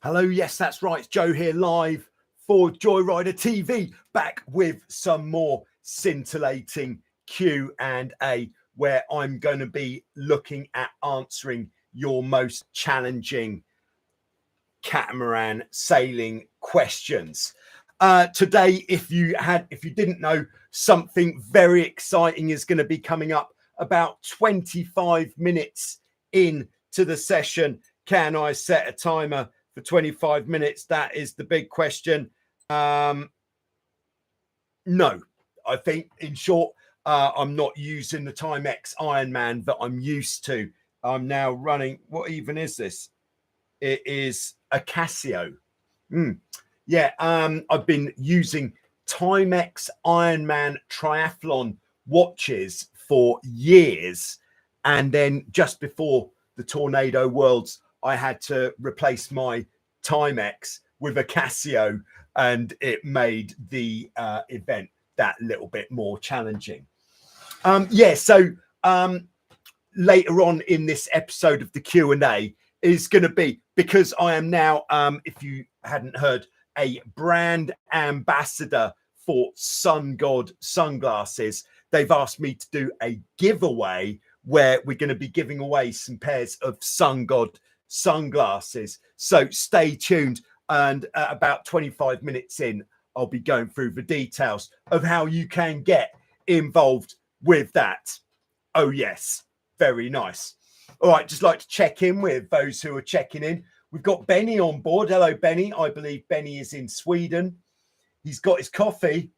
Hello, yes, that's right. It's Joe here live for Joyrider TV, back with some more scintillating Q&A, where I'm going to be looking at answering your most challenging catamaran sailing questions. Today, if you didn't know, something very exciting is going to be coming up about 25 minutes into the session. Can I set a timer for 25 minutes? That is the big question. No, I think in short, I'm not using the Timex Ironman that I'm used to. I'm now running, what even is this? It is a Casio. Yeah, I've been using Timex Ironman triathlon watches for years. And then just before the Tornado Worlds, I had to replace my Timex with a Casio, and it made the event that little bit more challenging. So later on in this episode of the Q&A is going to be, because I am now, if you hadn't heard, a brand ambassador for SUNGOD sunglasses. They've asked me to do a giveaway where we're going to be giving away some pairs of SUNGOD sunglasses. So stay tuned, and about 25 minutes in, I'll be going through the details of how you can get involved with that. Oh yes, very nice. All right, just like to check in with those who are checking in. We've got Benny on board. Hello, Benny. I believe Benny is in Sweden. He's got his coffee,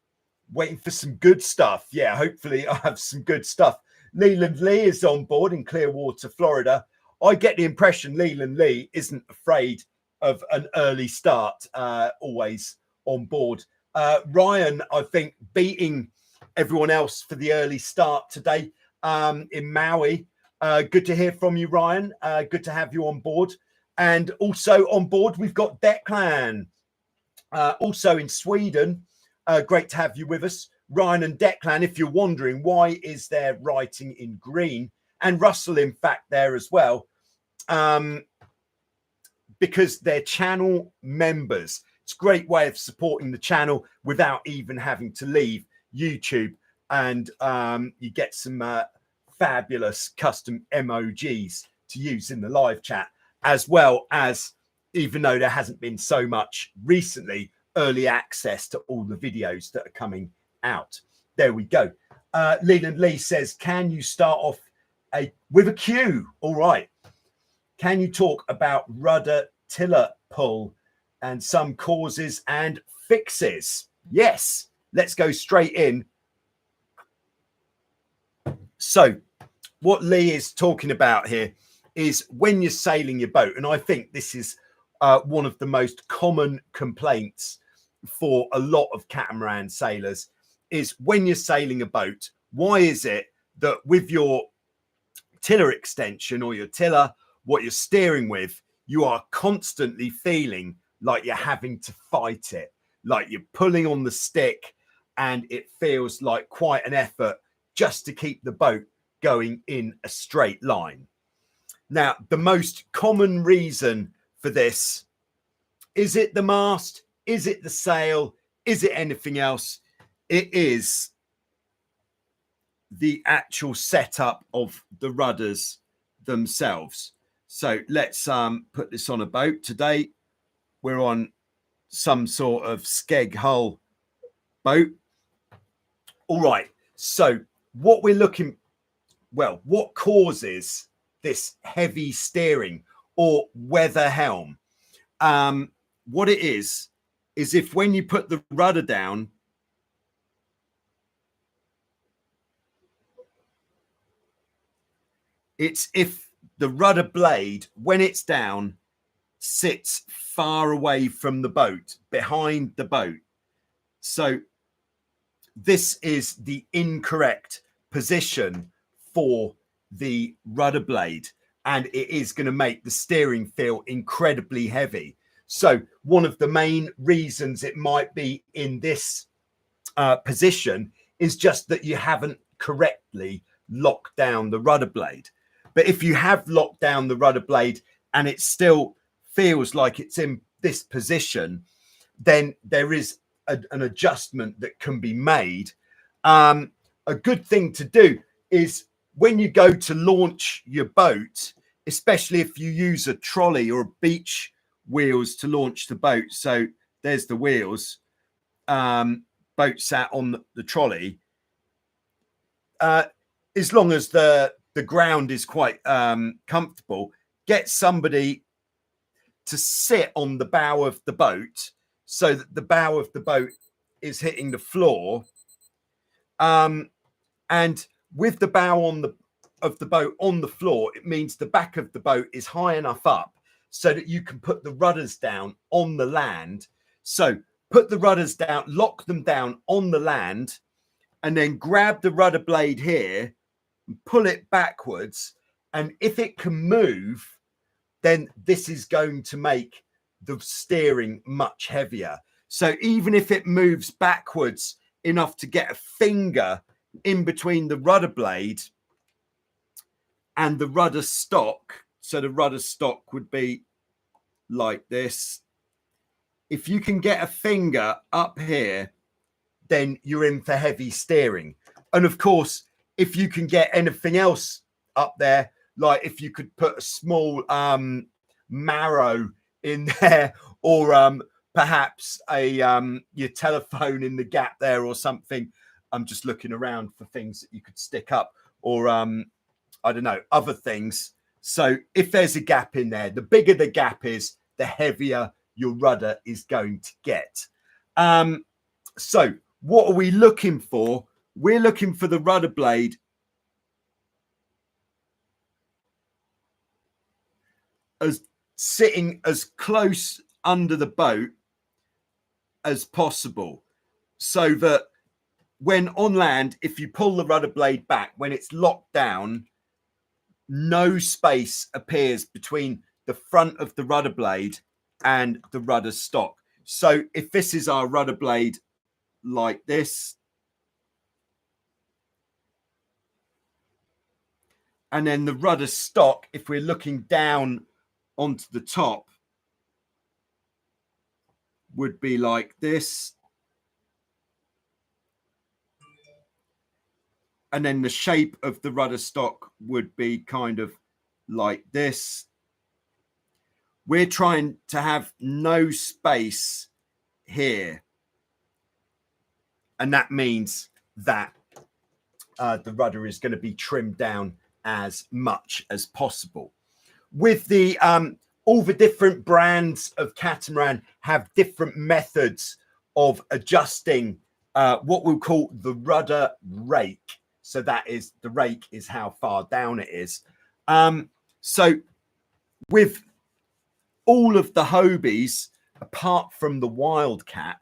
waiting for some good stuff. Yeah, hopefully I have some good stuff. Leland Lee is on board in Clearwater, Florida. I get the impression Leland Lee isn't afraid of an early start, always on board. Ryan, I think, beating everyone else for the early start today in Maui. Good to hear from you, Ryan. Good to have you on board. And also on board, we've got Declan, also in Sweden. Great to have you with us. Ryan and Declan, if you're wondering, why is there writing in green? And Russell, in fact, there as well. Because they're channel members. It's a great way of supporting the channel without even having to leave YouTube. And you get some fabulous custom emojis to use in the live chat, as well as, even though there hasn't been so much recently, early access to all the videos that are coming out. There we go. Leland Lee says, can you start off with a Q? All right. Can you talk about rudder tiller pull and some causes and fixes? Yes. Let's go straight in. So what Lee is talking about here is when you're sailing your boat, and I think this is one of the most common complaints for a lot of catamaran sailors, is when you're sailing a boat, why is it that with your tiller extension or your tiller, what you're steering with, you are constantly feeling like you're having to fight it, like you're pulling on the stick, and it feels like quite an effort just to keep the boat going in a straight line. Now, the most common reason for this, is it the mast? Is it the sail? Is it anything else? It is the actual setup of the rudders themselves. So let's put this on a boat. Today, we're on some sort of skeg hull boat. All right. So what we're looking, well, what causes this heavy steering or weather helm? What it is if when you put the rudder down, it's if the rudder blade, when it's down, sits far away from the boat, behind the boat. So this is the incorrect position for the rudder blade, and it is going to make the steering feel incredibly heavy. So one of the main reasons it might be in this position is just that you haven't correctly locked down the rudder blade. But if you have locked down the rudder blade and it still feels like it's in this position, then there is an adjustment that can be made. A good thing to do is when you go to launch your boat, especially if you use a trolley or beach wheels to launch the boat. So there's the wheels, boat sat on the trolley. As long as the ground is quite comfortable, get somebody to sit on the bow of the boat so that the bow of the boat is hitting the floor. And with the bow of the boat on the floor, it means the back of the boat is high enough up so that you can put the rudders down on the land. So put the rudders down, lock them down on the land, and then grab the rudder blade here and pull it backwards. And if it can move, then this is going to make the steering much heavier. So even if it moves backwards enough to get a finger in between the rudder blade and the rudder stock, so the rudder stock would be like this. If you can get a finger up here, then you're in for heavy steering. And of course, if you can get anything else up there, like if you could put a small marrow in there, or perhaps your telephone in the gap there or something. I'm just looking around for things that you could stick up, or I don't know, other things. So if there's a gap in there, the bigger the gap is, the heavier your rudder is going to get. So what are we looking for? We're looking for the rudder blade as sitting as close under the boat as possible, so that when on land, if you pull the rudder blade back, when it's locked down, no space appears between the front of the rudder blade and the rudder stock. So if this is our rudder blade like this, and then the rudder stock, if we're looking down onto the top, would be like this. And then the shape of the rudder stock would be kind of like this. We're trying to have no space here. And that means that the rudder is going to be trimmed down as much as possible. With the all the different brands of catamaran have different methods of adjusting what we'll call the rudder rake. So that is, the rake is how far down it is. So with all of the Hobies, apart from the Wildcat,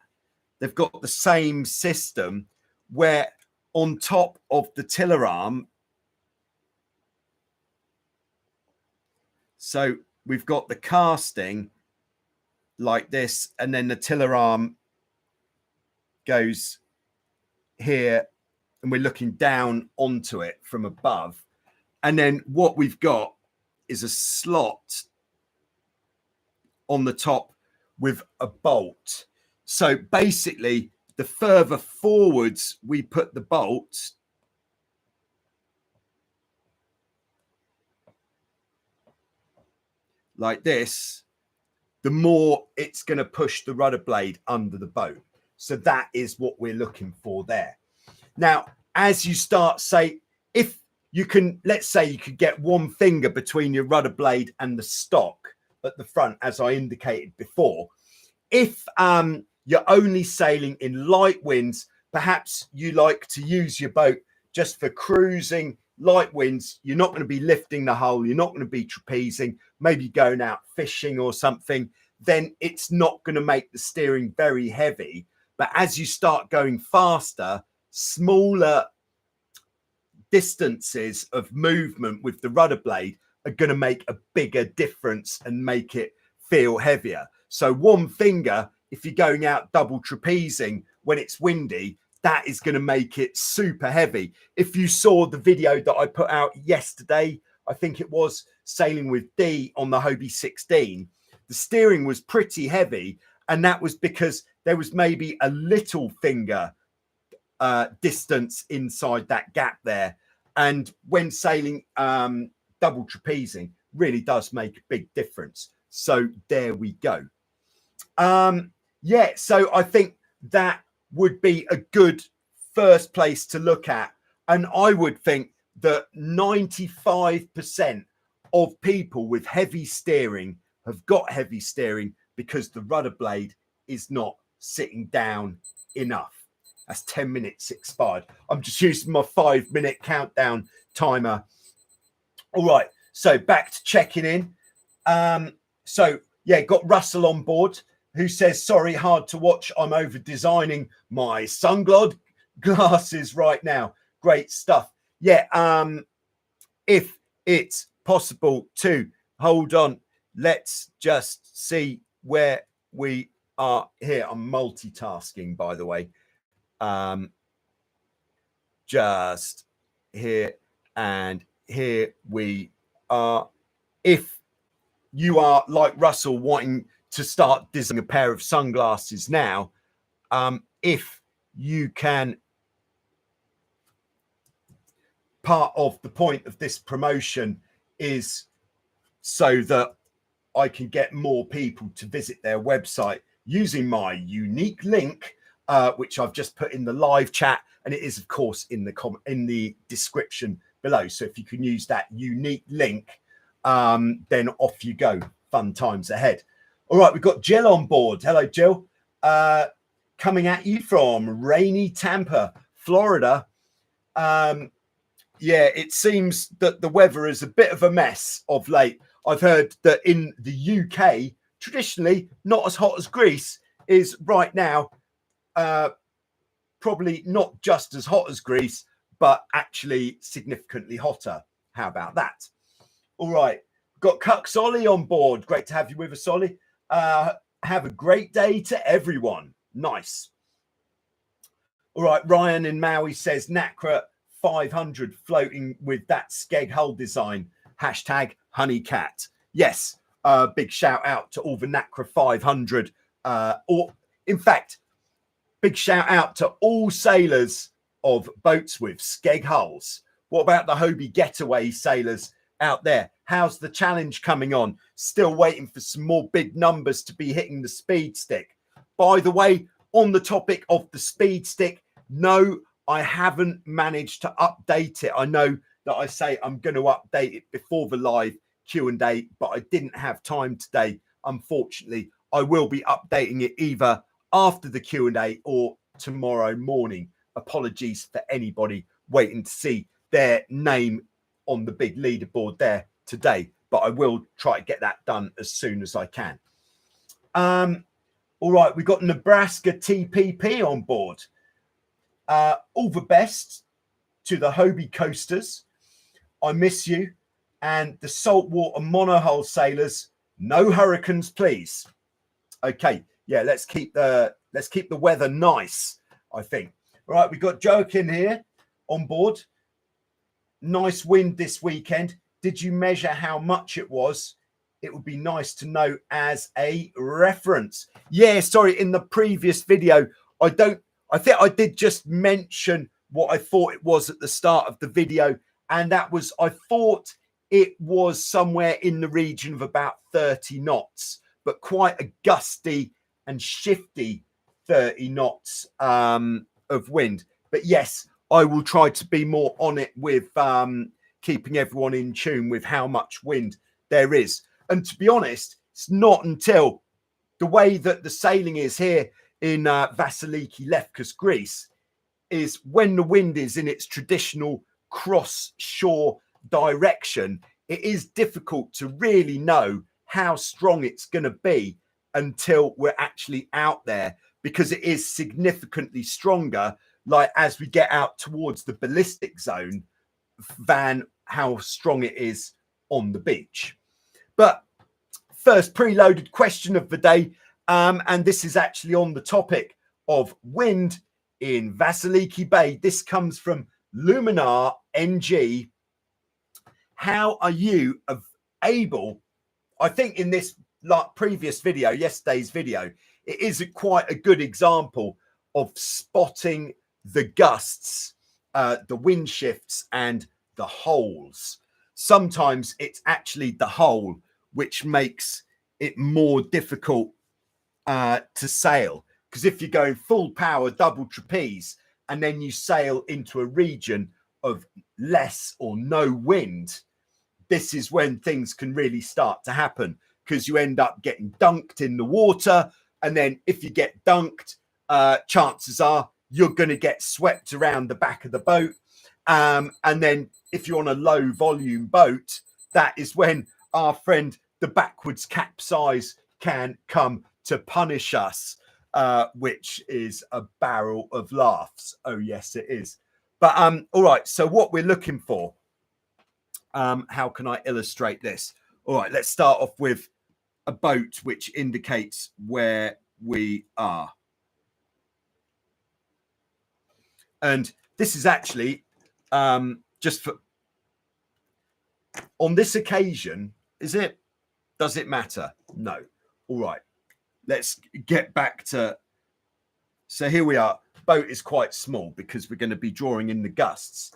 they've got the same system where on top of the tiller arm, so we've got the casting like this, and then the tiller arm goes here, and we're looking down onto it from above. And then what we've got is a slot on the top with a bolt. So basically, the further forwards we put the bolt, like this, the more it's going to push the rudder blade under the boat. So that is what we're looking for there. Now, as you start, say, if you can, let's say you could get one finger between your rudder blade and the stock at the front, as I indicated before. If you're only sailing in light winds, perhaps you like to use your boat just for cruising, light winds, you're not going to be lifting the hull, you're not going to be trapezing, maybe going out fishing or something, then it's not going to make the steering very heavy. But as you start going faster, smaller distances of movement with the rudder blade are going to make a bigger difference and make it feel heavier. So one finger, if you're going out double trapezing when it's windy, that is going to make it super heavy. If you saw the video that I put out yesterday, I think it was, sailing with D on the Hobie 16, the steering was pretty heavy, and that was because there was maybe a little finger distance inside that gap there. And when sailing double trapezing, really does make a big difference. So there we go. Yeah, so I think that would be a good first place to look at. And I would think that 95% of people with heavy steering have got heavy steering because the rudder blade is not sitting down enough. That's 10 minutes expired. I'm just using my 5-minute countdown timer. All right, so back to checking in. So yeah, got Russell on board, who says, sorry, hard to watch. I'm over designing my SUNGOD glasses right now. Great stuff. Yeah, if it's possible to hold on, let's just see where we are here. I'm multitasking, by the way. Just here, and here we are. If you are like Russell wanting to start designing a pair of sunglasses now, if you can, part of the point of this promotion is so that I can get more people to visit their website using my unique link, which I've just put in the live chat, and it is of course in the description below. So if you can use that unique link, then off you go. Fun times ahead. All right, we've got Jill on board. Hello, Jill. Coming at you from rainy Tampa, Florida. Yeah, it seems that the weather is a bit of a mess of late. I've heard that in the UK, traditionally not as hot as Greece, is right now probably not just as hot as Greece, but actually significantly hotter. How about that? All right, got Cuck Solly on board. Great to have you with us, Solly. Have a great day to everyone. Nice. All right, Ryan in Maui says Nacra 500 floating with that skeg hull design. Hashtag honeycat. Yes, big shout out to all the Nacra 500. Or in fact, big shout out to all sailors of boats with skeg hulls. What about the Hobie Getaway sailors out there? How's the challenge coming on? Still waiting for some more big numbers to be hitting the speed stick. By the way, on the topic of the speed stick, no, I haven't managed to update it. I know that I say I'm going to update it before the live Q&A, but I didn't have time today. Unfortunately, I will be updating it either after the Q&A or tomorrow morning. Apologies for anybody waiting to see their name on the big leaderboard there today, but I will try to get that done as soon as I can. All right, we've got Nebraska TPP on board. All the best to the Hobie coasters. I miss you. And the saltwater monohull sailors, no hurricanes, please. Okay, yeah, let's keep the weather nice, I think. All right, we've got Joaquin here on board. Nice wind this weekend. Did you measure how much it was? It would be nice to know as a reference. Yeah, sorry, in the previous video, I think I did just mention what I thought it was at the start of the video, and that was I thought it was somewhere in the region of about 30 knots, but quite a gusty and shifty 30 knots of wind. But yes, I will try to be more on it with keeping everyone in tune with how much wind there is. And to be honest, it's not until the way that the sailing is here in Vasiliki Lefkas, Greece, is when the wind is in its traditional cross-shore direction, it is difficult to really know how strong it's going to be until we're actually out there, because it is significantly stronger, like as we get out towards the ballistic zone, than how strong it is on the beach. But first preloaded question of the day, and this is actually on the topic of wind in Vasiliki Bay. This comes from Luminar NG. How are you able, I think in this like previous video, yesterday's video, it is quite a good example of spotting the gusts, the wind shifts and the holes. Sometimes it's actually the hole which makes it more difficult to sail, because if you're going full power double trapeze and then you sail into a region of less or no wind, this is when things can really start to happen, because you end up getting dunked in the water. And then if you get dunked, chances are you're going to get swept around the back of the boat. And then if you're on a low volume boat, that is when our friend, the backwards capsize, can come to punish us, which is a barrel of laughs. Oh, yes, it is. But all right. So what we're looking for, how can I illustrate this? All right, let's start off with a boat which indicates where we are. And this is actually just for, on this occasion, is it? Does it matter? No. All right, let's get back to, so here we are. Boat is quite small because we're going to be drawing in the gusts.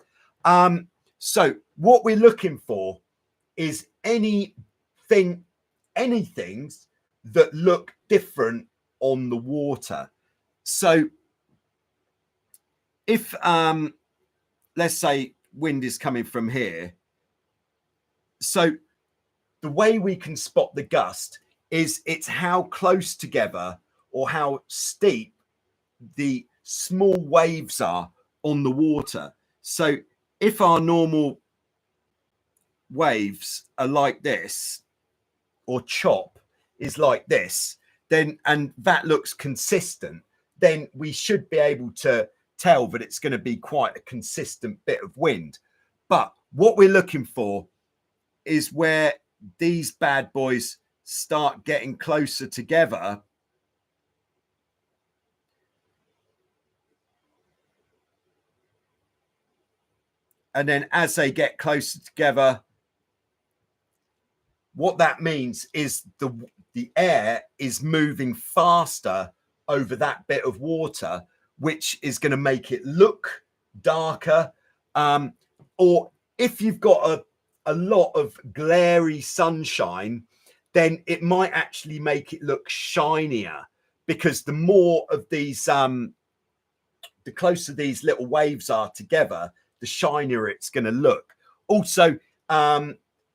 So what we're looking for is anything that look different on the water. So if let's say wind is coming from here, so the way we can spot the gust is it's how close together or how steep the small waves are on the water. So if our normal waves are like this, or chop is like this, then, and that looks consistent, then we should be able to tell that it's going to be quite a consistent bit of wind. But what we're looking for is where these bad boys start getting closer together. And then as they get closer together, what that means is the air is moving faster over that bit of water, which is going to make it look darker. Or if you've got a lot of glary sunshine, then it might actually make it look shinier, because the more of these, the closer these little waves are together, the shinier it's going to look. Also,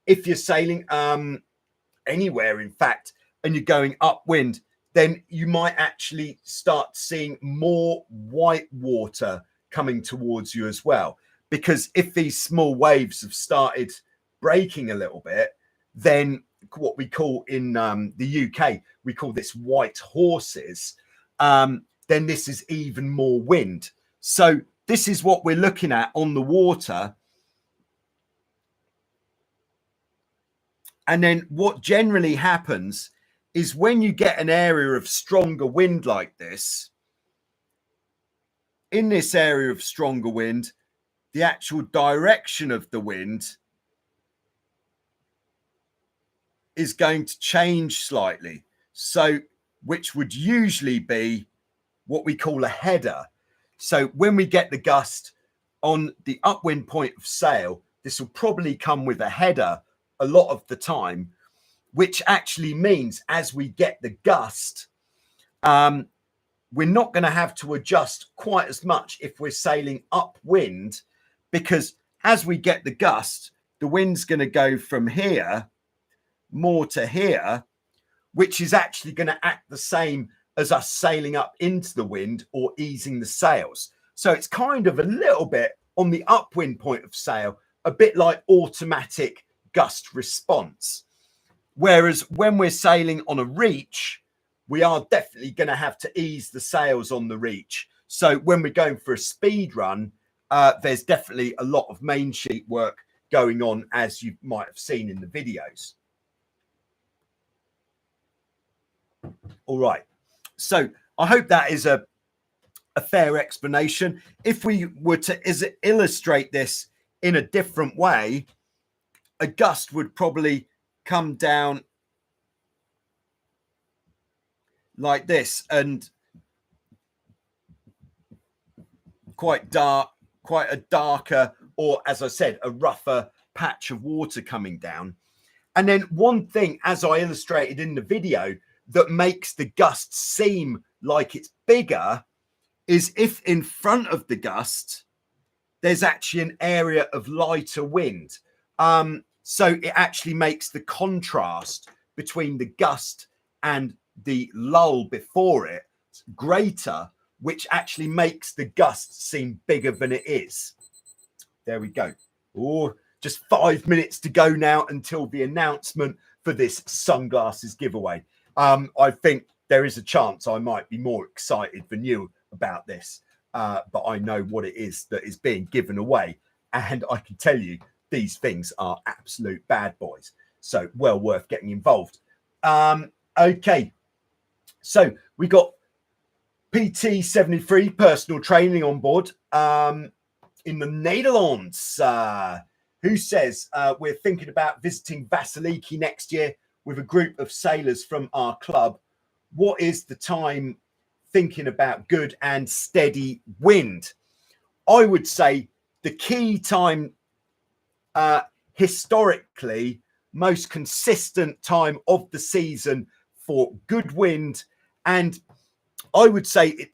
if you're sailing anywhere, in fact, and you're going upwind, then you might actually start seeing more white water coming towards you as well. Because if these small waves have started breaking a little bit, then what we call in the UK, we call this white horses, then this is even more wind. So this is what we're looking at on the water. And then what generally happens is when you get an area of stronger wind like this, in this area of stronger wind, the actual direction of the wind is going to change slightly. So, which would usually be what we call a header. So when we get the gust on the upwind point of sail, this will probably come with a header a lot of the time, which actually means as we get the gust, we're not going to have to adjust quite as much if we're sailing upwind, because as we get the gust, the wind's going to go from here more to here, which is actually going to act the same as us sailing up into the wind or easing the sails. So it's kind of a little bit on the upwind point of sail, a bit like automatic gust response. Whereas when we're sailing on a reach, we are definitely going to have to ease the sails on the reach. So when we're going for a speed run, there's definitely a lot of main sheet work going on, as you might have seen in the videos. All right. So I hope that is a fair explanation. If we were to illustrate this in a different way, a gust would probably come down like this, and quite dark, quite a darker, or as I said, a rougher patch of water coming down. And then one thing, as I illustrated in the video, that makes the gust seem like it's bigger is if in front of the gust, there's actually an area of lighter wind. So it actually makes the contrast between the gust and the lull before it greater, which actually makes the gust seem bigger than it is. There we go. Oh, just 5 minutes to go now until the announcement for this sunglasses giveaway. I think there is a chance I might be more excited than you about this, but I know what it is that is being given away, and I can tell you these things are absolute bad boys, so well worth getting involved. Okay, so we got PT73 personal training on board in the Netherlands, who says we're thinking about visiting Vasiliki next year with a group of sailors from our club. What is the time thinking about good and steady wind? I would say the key time, historically, most consistent time of the season for good wind, and I would say it,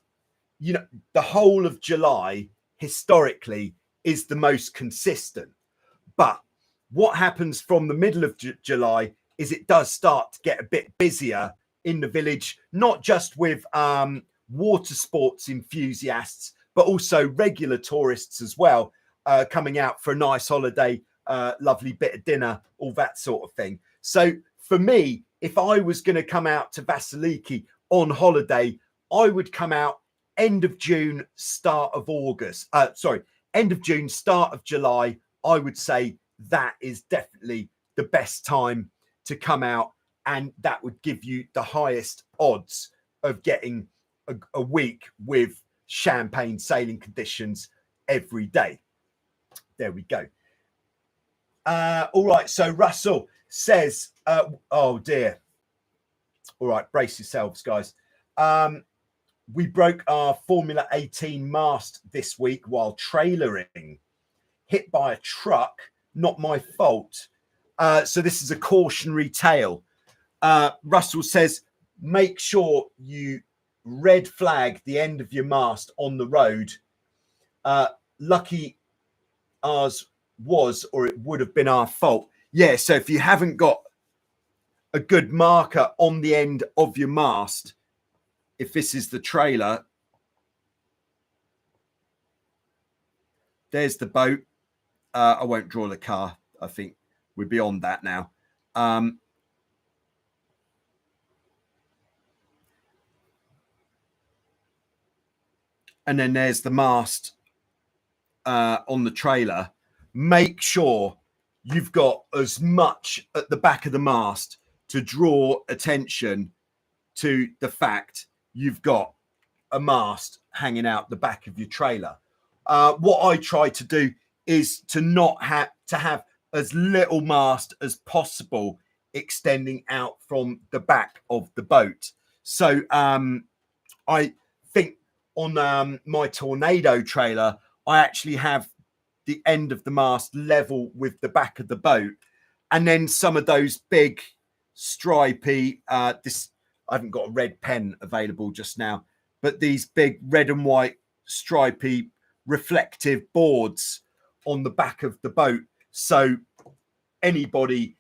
you know, the whole of July historically is the most consistent. But what happens from the middle of July is it does start to get a bit busier in the village, not just with water sports enthusiasts, but also regular tourists as well, coming out for a nice holiday, lovely bit of dinner, all that sort of thing. So for me, if I was going to come out to Vasiliki on holiday, I would come out end of June, start of August. End of June, start of July. I would say that is definitely the best time to come out, and that would give you the highest odds of getting a week with champagne sailing conditions every day. There we go. All right, so Russell says, oh dear. All right, brace yourselves, guys. We broke our Formula 18 mast this week while trailering. Hit by a truck, not my fault. So this is a cautionary tale. Russell says, make sure you red flag the end of your mast on the road. Lucky ours was, or it would have been our fault. Yeah, so if you haven't got a good marker on the end of your mast, if this is the trailer, there's the boat. I won't draw the car. I think we're beyond that now. And then there's the mast on the trailer. Make sure you've got as much at the back of the mast to draw attention to the fact you've got a mast hanging out the back of your trailer. What I try to do is to not have to have as little mast as possible extending out from the back of the boat. So I think on my Tornado trailer, I actually have the end of the mast level with the back of the boat, and then some of those big stripy, this, I haven't got a red pen available just now, but these big red and white stripy reflective boards on the back of the boat, so anybody,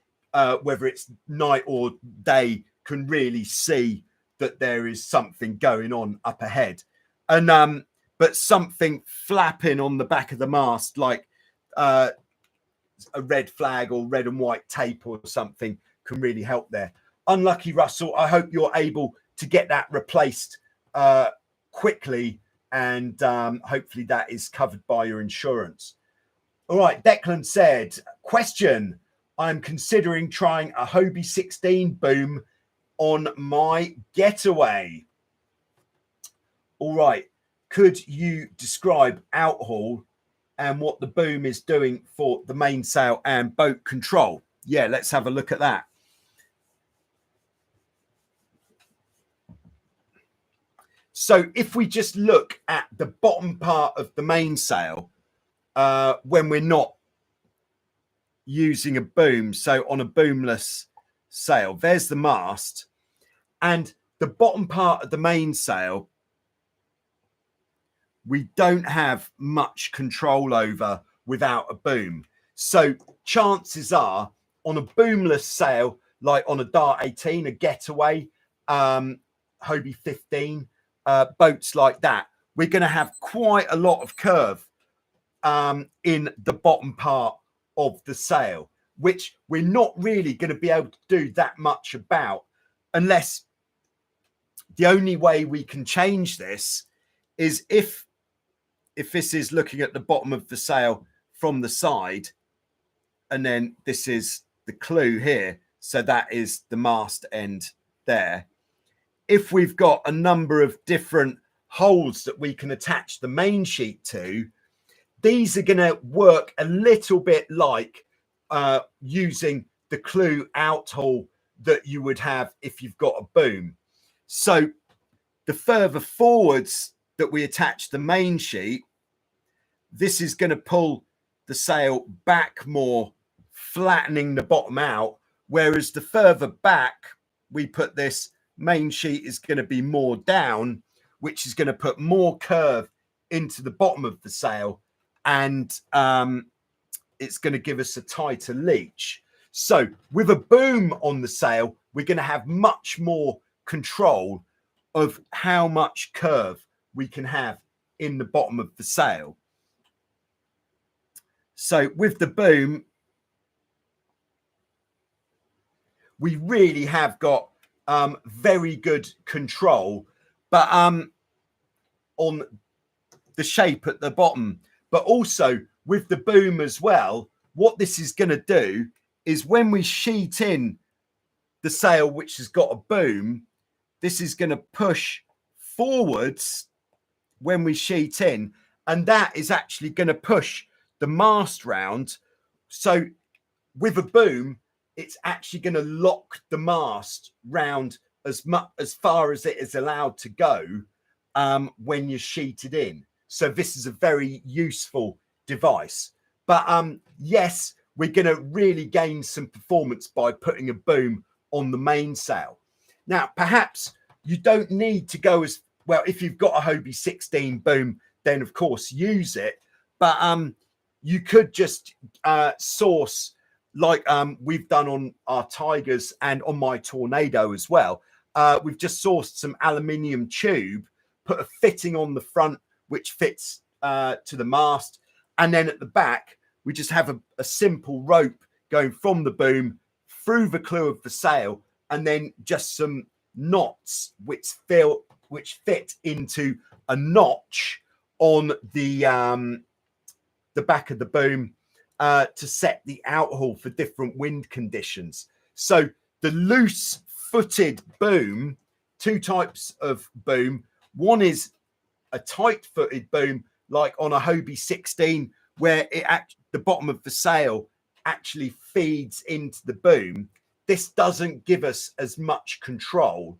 whether it's night or day, can really see that there is something going on up ahead. And but something flapping on the back of the mast, like a red flag or red and white tape or something, can really help there. Unlucky Russell, I hope you're able to get that replaced quickly, and hopefully that is covered by your insurance. All right, Declan said, question, I'm considering trying a Hobie 16 boom on my getaway. All right, could you describe outhaul and what the boom is doing for the mainsail and boat control? Yeah, let's have a look at that. So if we just look at the bottom part of the mainsail, when we're not using a boom, so on a boomless sail, there's the mast, and the bottom part of the mainsail, we don't have much control over without a boom. So chances are on a boomless sail, like on a Dart 18, a Getaway, Hobie 15, boats like that, we're going to have quite a lot of curve in the bottom part of the sail, which we're not really going to be able to do that much about, unless the only way we can change this is if this is looking at the bottom of the sail from the side, and then this is the clew here, so that is the mast end there. If we've got a number of different holes that we can attach the main sheet to, these are going to work a little bit like using the clew out hole that you would have if you've got a boom. So the further forwards that we attach the main sheet, this is going to pull the sail back more, flattening the bottom out, whereas the further back we put this main sheet is going to be more down, which is going to put more curve into the bottom of the sail, and it's going to give us a tighter leach. So with a boom on the sail, we're going to have much more control of how much curve we can have in the bottom of the sail. So with the boom, we really have got very good control, but on the shape at the bottom. But also with the boom as well, what this is going to do is when we sheet in the sail which has got a boom, this is going to push forwards when we sheet in, and that is actually going to push the mast round. So with a boom, it's actually going to lock the mast round as far as it is allowed to go when you're sheeted in. So this is a very useful device. But yes, we're going to really gain some performance by putting a boom on the mainsail. Now, perhaps you don't need to go as well. If you've got a Hobie 16 boom, then of course use it. But you could just source, like we've done on our Tigers and on my Tornado as well. We've just sourced some aluminium tube, put a fitting on the front which fits to the mast, and then at the back we just have a simple rope going from the boom through the clew of the sail, and then just some knots which fit into a notch on the back of the boom to set the outhaul for different wind conditions. So the loose-footed boom, two types of boom. One is a tight-footed boom, like on a Hobie 16, where the bottom of the sail actually feeds into the boom. This doesn't give us as much control,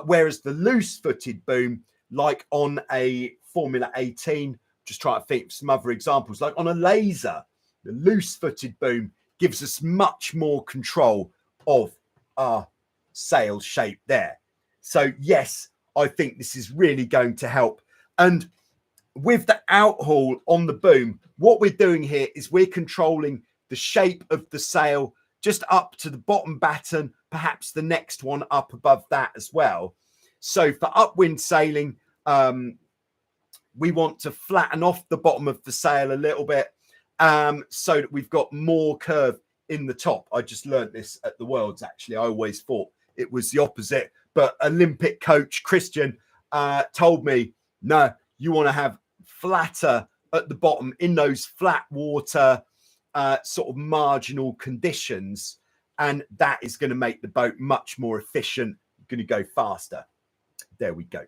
whereas the loose-footed boom, like on a Formula 18, just trying to think of some other examples, like on a Laser, the loose-footed boom gives us much more control of our sail shape there. So yes, I think this is really going to help. And with the outhaul on the boom, what we're doing here is we're controlling the shape of the sail just up to the bottom batten, perhaps the next one up above that as well. So for upwind sailing, we want to flatten off the bottom of the sail a little bit, so that we've got more curve in the top. I just learned this at the Worlds, actually. I always thought it was the opposite, but Olympic coach Christian told me, no, you want to have flatter at the bottom in those flat water sort of marginal conditions, and that is going to make the boat much more efficient, going to go faster. There we go.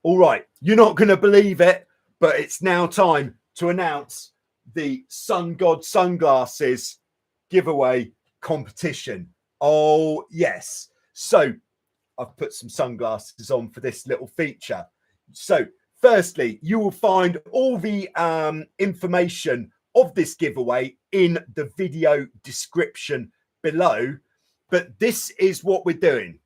All right, you're not going to believe it, but it's now time to announce the Sungod sunglasses giveaway competition. Oh yes. So I've put some sunglasses on for this little feature. So firstly, you will find all the information of this giveaway in the video description below. But this is what we're doing.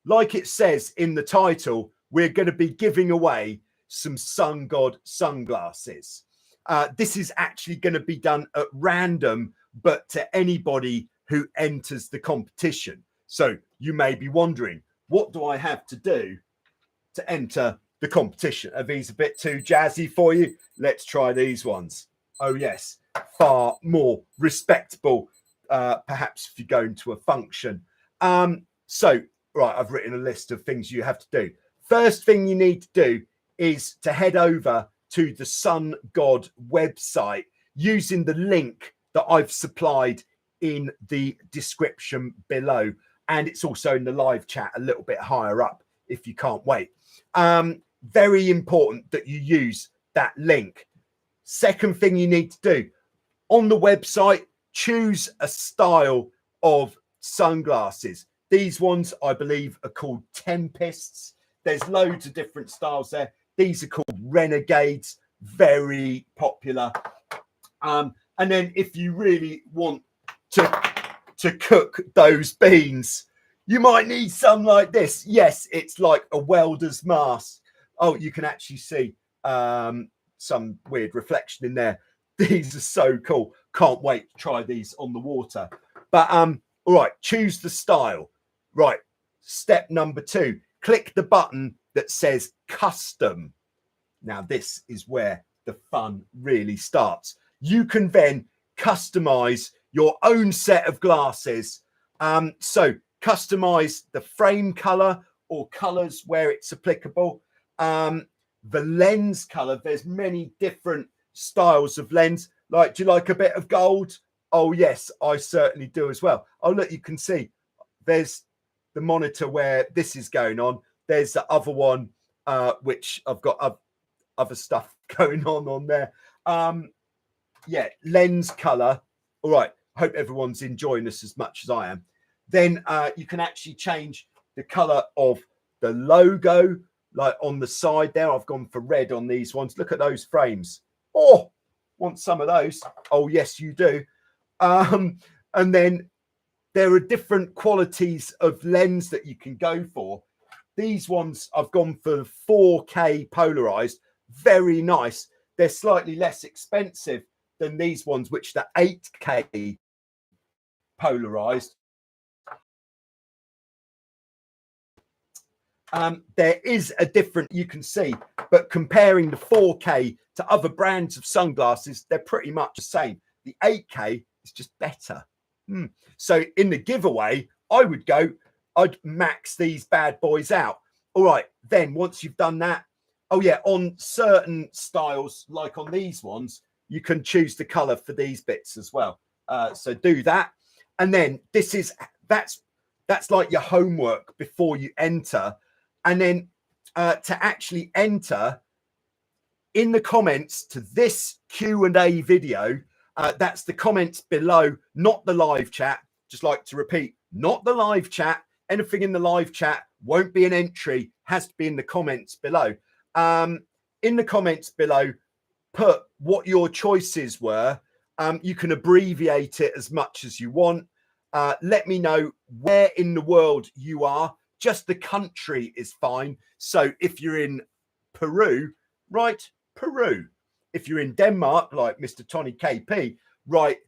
Like it says in the title, we're going to be giving away some SUNGOD sunglasses. This is actually going to be done at random, but to anybody who enters the competition. So you may be wondering, what do I have to do to enter the competition? Are these a bit too jazzy for you? Let's try these ones. Oh yes, far more respectable, perhaps if you're going to a function. So, right, I've written a list of things you have to do. First thing you need to do is to head over to the SUNGOD website using the link that I've supplied in the description below. And it's also in the live chat a little bit higher up if you can't wait. Very important that you use that link. Second thing you need to do, on the website, choose a style of sunglasses. These ones, I believe, are called Tempests. There's loads of different styles there. These are called Renegades, very popular. And then if you really want to cook those beans, you might need some like this. Yes, it's like a welder's mask. Oh, you can actually see some weird reflection in there. These are so cool. Can't wait to try these on the water. But all right, choose the style. Right, step number 2, click the button that says custom. Now this is where the fun really starts. You can then customize your own set of glasses. So customize the frame color or colors where it's applicable. The lens color, there's many different styles of lens. Like, do you like a bit of gold? Oh yes, I certainly do as well. Oh look, you can see there's the monitor where this is going on. There's the other one, which I've got other stuff going on there. Yeah, lens color. All right, hope everyone's enjoying this as much as I am. Then you can actually change the color of the logo, like on the side there. I've gone for red on these ones. Look at those frames. Oh, want some of those? Oh yes, you do. And then there are different qualities of lens that you can go for. These ones I've gone for 4K polarized, very nice. They're slightly less expensive than these ones, which are 8K polarized. There is a different, you can see, but comparing the 4K to other brands of sunglasses, they're pretty much the same. The 8K is just better. So in the giveaway, I'd max these bad boys out. All right, then once you've done that, oh yeah, on certain styles, like on these ones, you can choose the color for these bits as well. So do that. And then that's like your homework before you enter. And then to actually enter, in the comments to this Q&A video, that's the comments below, not the live chat. Just like to repeat, not the live chat. Anything in the live chat won't be an entry, has to be in the comments below. In the comments below, put what your choices were. You can abbreviate it as much as you want. Let me know where in the world you are. Just the country is fine. So if you're in Peru, write Peru. If you're in Denmark, like Mr. Tony KP, write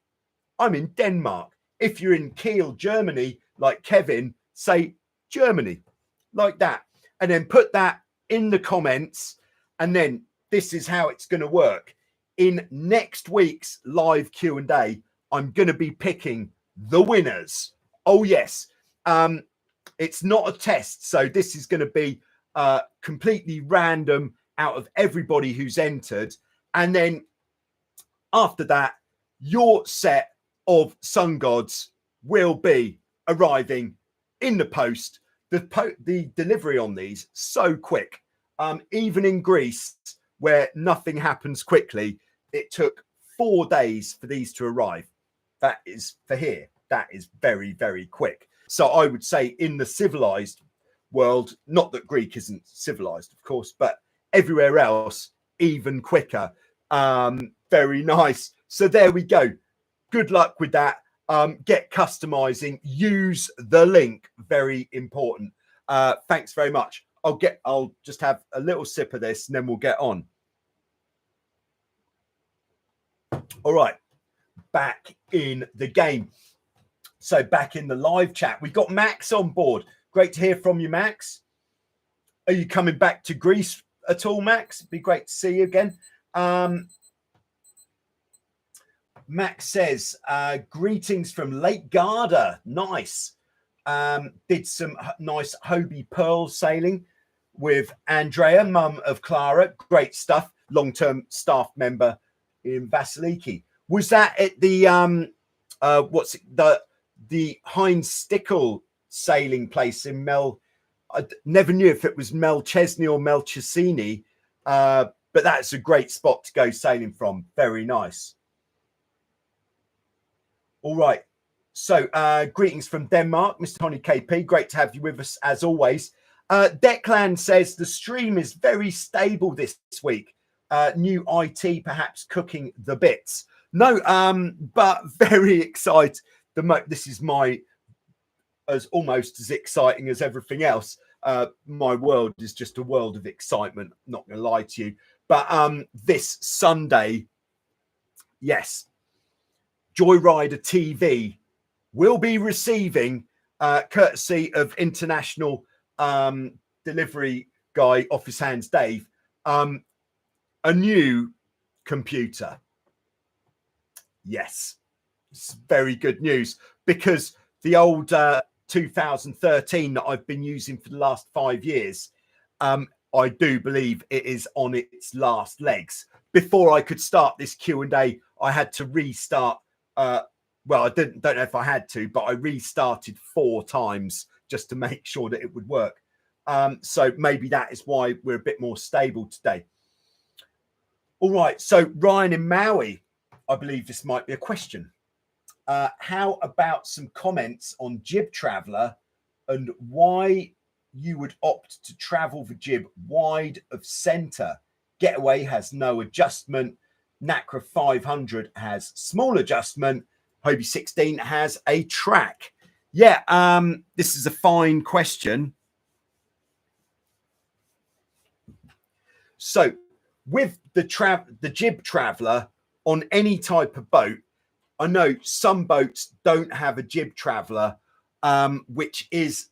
I'm in Denmark. If you're in Kiel, Germany, like Kevin, say Germany, like that. And then put that in the comments. And then this is how it's going to work. In next week's live Q&A, I'm going to be picking the winners. Oh, yes. It's not a test. So this is going to be completely random out of everybody who's entered. And then after that, your set of Sungods will be arriving in the post. The delivery on these so quick. Even in Greece, where nothing happens quickly, it took 4 days for these to arrive. That is for here. That is very, very quick. So I would say in the civilized world, not that Greek isn't civilized, of course, but everywhere else, even quicker. Very nice. So there we go. Good luck with that. Get customizing, use the link. Very important. Thanks very much. I'll just have a little sip of this and then we'll get on. All right, back in the game. So back in the live chat, we've got Max on board. Great to hear from you, Max. Are you coming back to Greece at all, Max? It'd be great to see you again. Max says, greetings from Lake Garda. Nice. Did some nice Hobie Pearl sailing with Andrea, mum of Clara. Great stuff. Long-term staff member in Vasiliki. Was that at the the Heinz Stickle sailing place in I never knew if it was Melchesney or Melchesini, but that's a great spot to go sailing from. Very nice. All right. So greetings from Denmark, Mr. Honey KP. Great to have you with us as always. Declan says the stream is very stable this week. New IT perhaps cooking the bits. No, but very excited. This is almost as exciting as everything else. My world is just a world of excitement. Not going to lie to you. But this Sunday, yes, Joyrider TV will be receiving, courtesy of international delivery guy, Office Hands Dave, a new computer. Yes, it's very good news, because the old 2013 that I've been using for the last 5 years, I do believe it is on its last legs. Before I could start this Q&A, I had to restart. Well, I don't know if I had to, but I restarted 4 times just to make sure that it would work. So maybe that is why we're a bit more stable today. All right. So Ryan in Maui, I believe this might be a question. How about some comments on Jib Traveller and why you would opt to travel the jib wide of centre? Getaway has no adjustment. Nacra 500 has small adjustment. Hobie 16 has a track. Yeah, this is a fine question. So with the Jib Traveller on any type of boat, I know some boats don't have a Jib Traveller, which is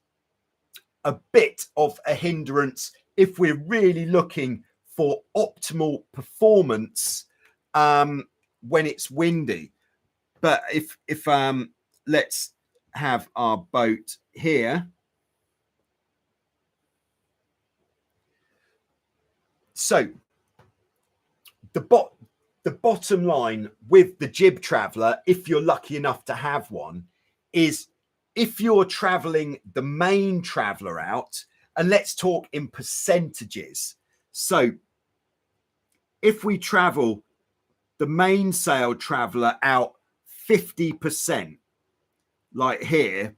a bit of a hindrance if we're really looking for optimal performance when it's windy. But if let's have our boat here. So the bottom line with the Jib Traveller, if you're lucky enough to have one, is if you're traveling the main Traveller out, and let's talk in percentages. So if we travel the mainsail Traveller out 50%, like here,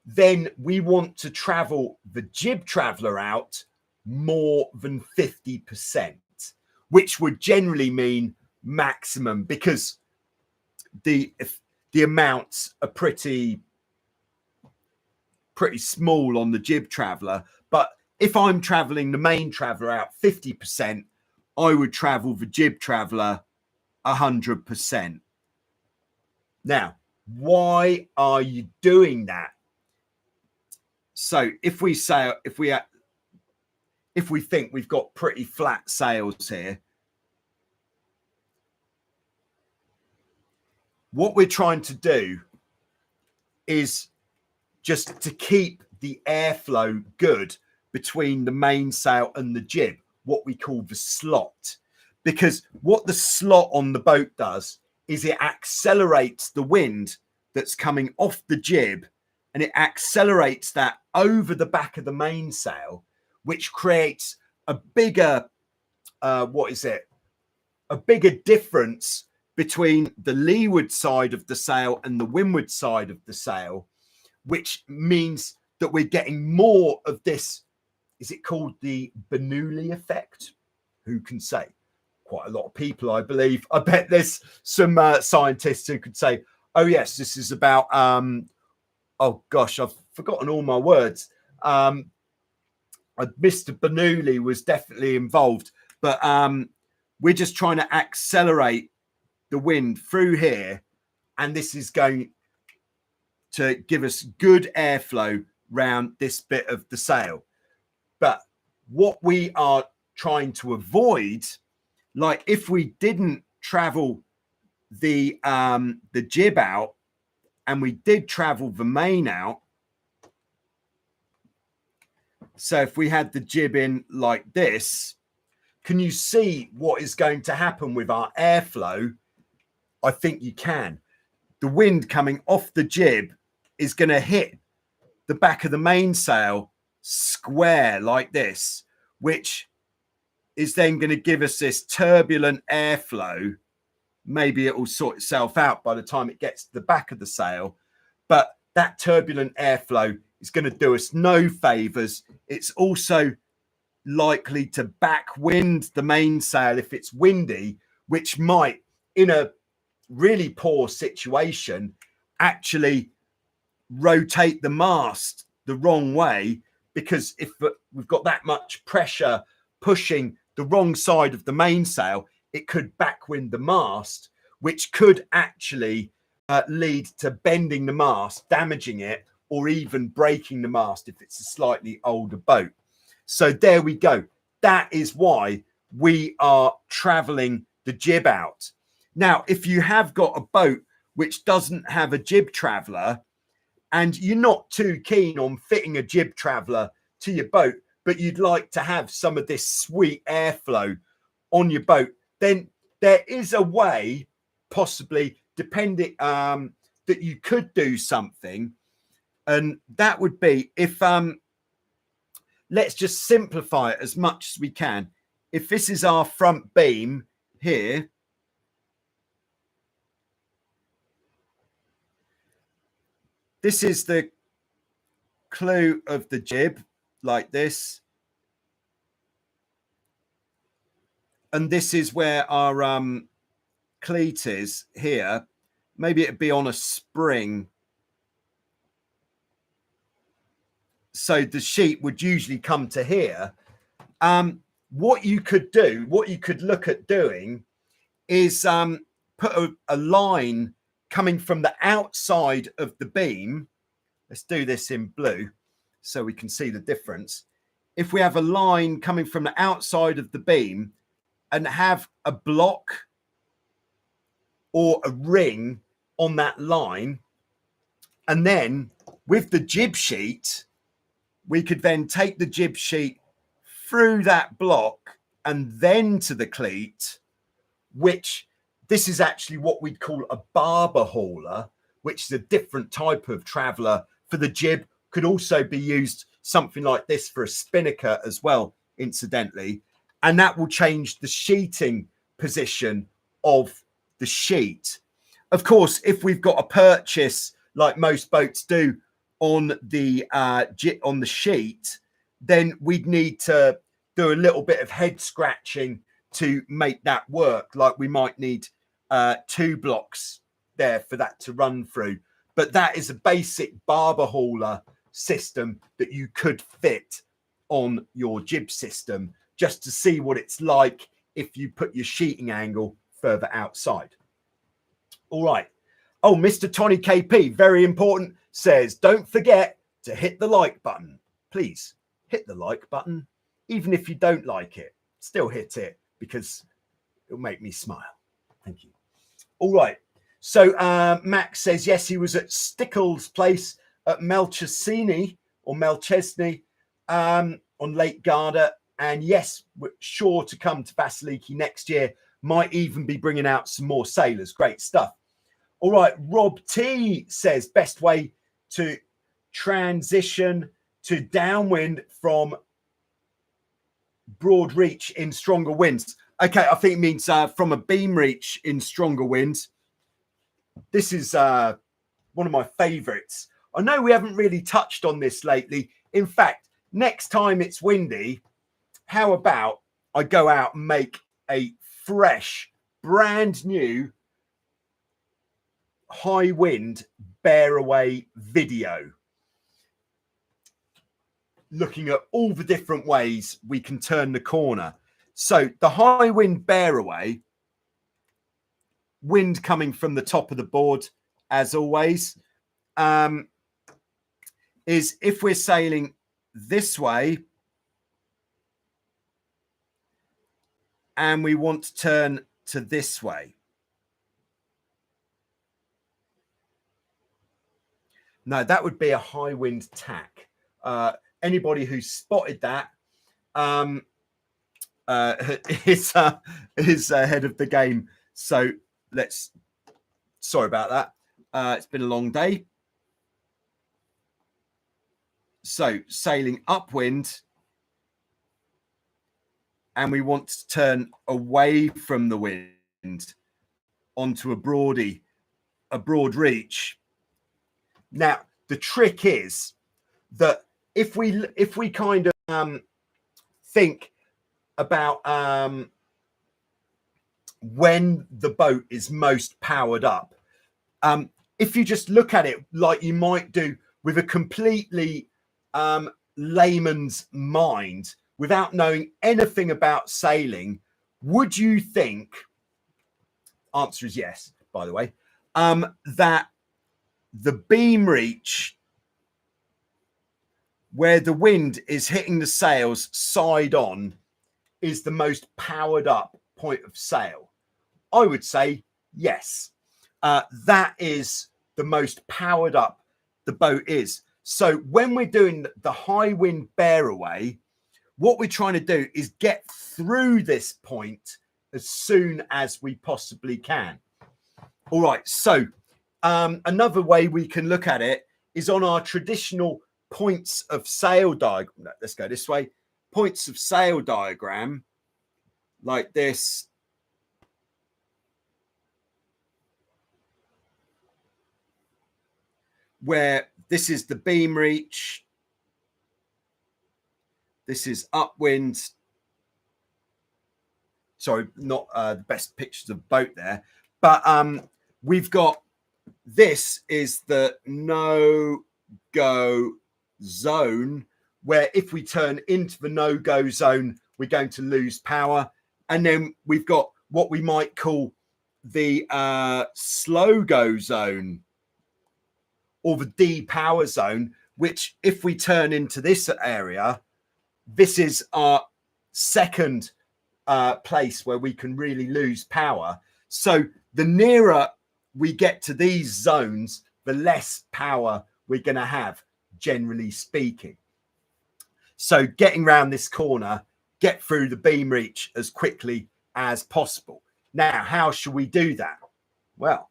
then we want to travel the Jib Traveller out more than 50%, which would generally mean maximum, because the amounts are pretty small on the Jib Traveller. But if I'm traveling the main Traveller out 50%, I would travel the Jib Traveller 100%. Now, why are you doing that? So if we think we've got pretty flat sails here, what we're trying to do is just to keep the airflow good between the mainsail and the jib, what we call the slot. Because what the slot on the boat does is it accelerates the wind that's coming off the jib, and it accelerates that over the back of the mainsail, which creates a bigger, a bigger difference between the leeward side of the sail and the windward side of the sail, which means that we're getting more of this. Is it called the Bernoulli effect? Who can say? Quite a lot of people, I believe. I bet there's some scientists who could say, oh yes, this is about oh gosh, I've forgotten all my words. Mr. Bernoulli was definitely involved, but we're just trying to accelerate the wind through here, and this is going to give us good airflow round this bit of the sail. But what we are trying to avoid, like if we didn't travel the jib out and we did travel the main out, so if we had the jib in like this, can you see what is going to happen with our airflow? I think you can. The wind coming off the jib is going to hit the back of the mainsail square like this, which is then going to give us this turbulent airflow. Maybe it will sort itself out by the time it gets to the back of the sail, but that turbulent airflow is going to do us no favors. It's also likely to backwind the mainsail if it's windy, which might, in a really poor situation, actually rotate the mast the wrong way, because if we've got that much pressure pushing the wrong side of the mainsail, it could backwind the mast, which could actually lead to bending the mast, damaging it, or even breaking the mast if it's a slightly older boat. So there we go. That is why we are traveling the jib out. Now, if you have got a boat which doesn't have a jib traveler, and you're not too keen on fitting a jib traveler to your boat, but you'd like to have some of this sweet airflow on your boat, then there is a way, possibly, depending, that you could do something. And that would be if, let's just simplify it as much as we can. If this is our front beam here, this is the clue of the jib, like this. And this is where our cleat is here. Maybe it'd be on a spring. So the sheet would usually come to here. What you could do, what you could look at doing is put a line coming from the outside of the beam. Let's do this in blue so we can see the difference. If we have a line coming from the outside of the beam and have a block or a ring on that line, and then with the jib sheet, we could then take the jib sheet through that block and then to the cleat, which this is actually what we'd call a barber hauler, which is a different type of traveler for the jib. Could also be used something like this for a spinnaker as well, incidentally. And that will change the sheeting position of the sheet. Of course, if we've got a purchase like most boats do on the sheet, then we'd need to do a little bit of head scratching to make that work. Like we might need 2 blocks there for that to run through. But that is a basic barber hauler system that you could fit on your jib system, just to see what it's like if you put your sheeting angle further outside. All right. Oh, Mr. Tony KP, very important, says, don't forget to hit the like button. Please hit the like button. Even if you don't like it, still hit it, because it'll make me smile. Thank you. All right. So Max says, yes, he was at Stickles' place at Melchesney on Lake Garda. And yes, we're sure to come to Vasiliki next year. Might even be bringing out some more sailors. Great stuff. All right. Rob T says, best way to transition to downwind from broad reach in stronger winds. Okay, I think it means from a beam reach in stronger winds. This is one of my favorites. I know we haven't really touched on this lately. In fact, next time it's windy, how about I go out and make a fresh, brand new high wind bear away video, looking at all the different ways we can turn the corner. So the high wind bear away, wind coming from the top of the board, as always, is if we're sailing this way and we want to turn to this way. No, that would be a high wind tack. Anybody who's spotted that is ahead of the game. So sorry about that. It's been a long day. So sailing upwind, and we want to turn away from the wind onto a broad reach. Now, the trick is that if we kind of think about when the boat is most powered up, if you just look at it like you might do with a completely layman's mind, without knowing anything about sailing, would you think, answer is yes, by the way, that the beam reach where the wind is hitting the sails side on is the most powered up point of sail? I would say yes. That is the most powered up the boat is. So when we're doing the high wind bear away, what we're trying to do is get through this point as soon as we possibly can. All right, so another way we can look at it is on our traditional points of sail diagram. Let's go this way. Points of sail diagram, like this. Where this is the beam reach. This is upwind. Sorry, not the best pictures of boat there. But we've got, this is the no-go zone, where if we turn into the no-go zone, we're going to lose power. And then we've got what we might call the slow-go zone, or the D-power zone, which if we turn into this area, this is our second place where we can really lose power. So the nearer we get to these zones, the less power we're going to have, generally speaking. So getting around this corner, get through the beam reach as quickly as possible. Now, how should we do that? Well,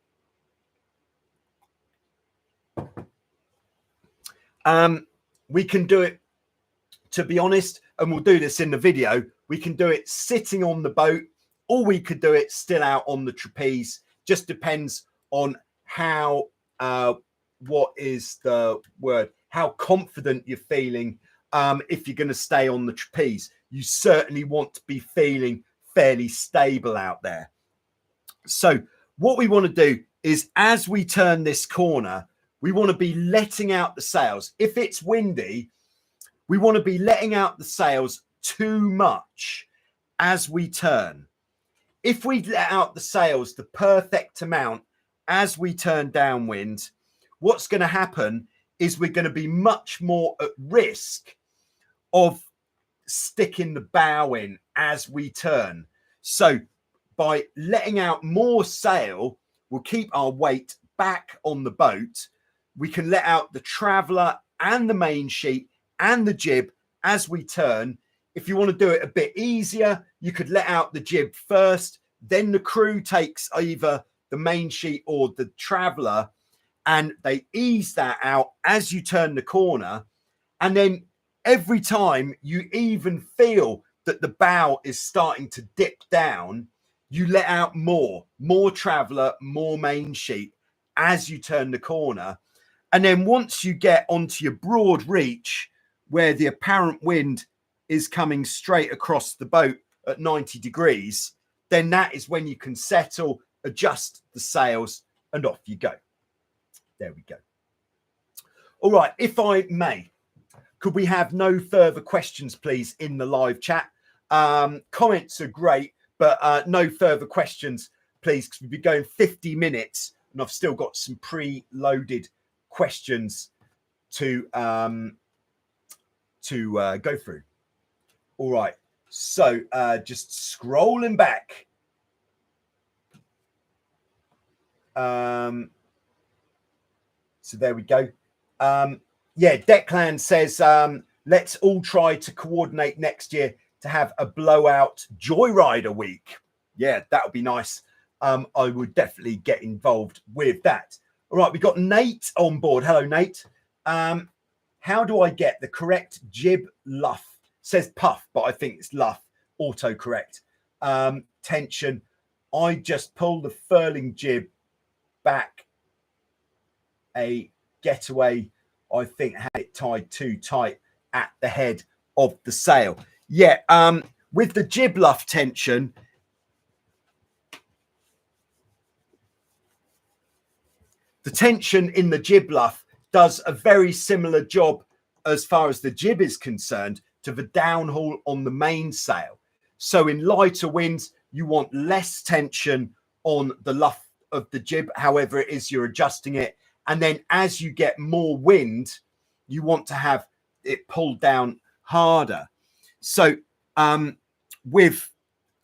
we can do it, to be honest, and we'll do this in the video, we can do it sitting on the boat, or we could do it still out on the trapeze. Just depends on how, what is the word, how confident you're feeling. If you're going to stay on the trapeze, you certainly want to be feeling fairly stable out there. So what we want to do is, as we turn this corner, we want to be letting out the sails. If it's windy, we want to be letting out the sails too much as we turn. If we let out the sails the perfect amount as we turn downwind, what's going to happen is we're going to be much more at risk of sticking the bow in as we turn. So by letting out more sail, we'll keep our weight back on the boat. We can let out the traveller and the main sheet and the jib as we turn. If you want to do it a bit easier, you could let out the jib first, then the crew takes either the main sheet or the traveller, and they ease that out as you turn the corner. And then every time you even feel that the bow is starting to dip down, you let out more traveller, more main sheet as you turn the corner. And then once you get onto your broad reach, where the apparent wind is coming straight across the boat at 90 degrees, then that is when you can settle, adjust the sails, and off you go. There we go. All right, if I may, could we have no further questions, please, in the live chat? Comments are great, but no further questions, please, because we've been going 50 minutes and I've still got some pre-loaded questions to go through. All right, so just scrolling back. So there we go. Yeah, Declan says, let's all try to coordinate next year to have a blowout joyrider week. Yeah, that would be nice. I would definitely get involved with that. All right, we've got Nate on board. Hello, Nate. How do I get the correct jib luff? Says puff, but I think it's luff. Autocorrect. Tension. I just pull the furling jib back a getaway. I think had it tied too tight at the head of the sail. Yeah, with the jib luff tension, the tension in the jib luff does a very similar job as far as the jib is concerned to the downhaul on the mainsail. So in lighter winds, you want less tension on the luff of the jib, however it is you're adjusting it. And then as you get more wind, you want to have it pulled down harder. So with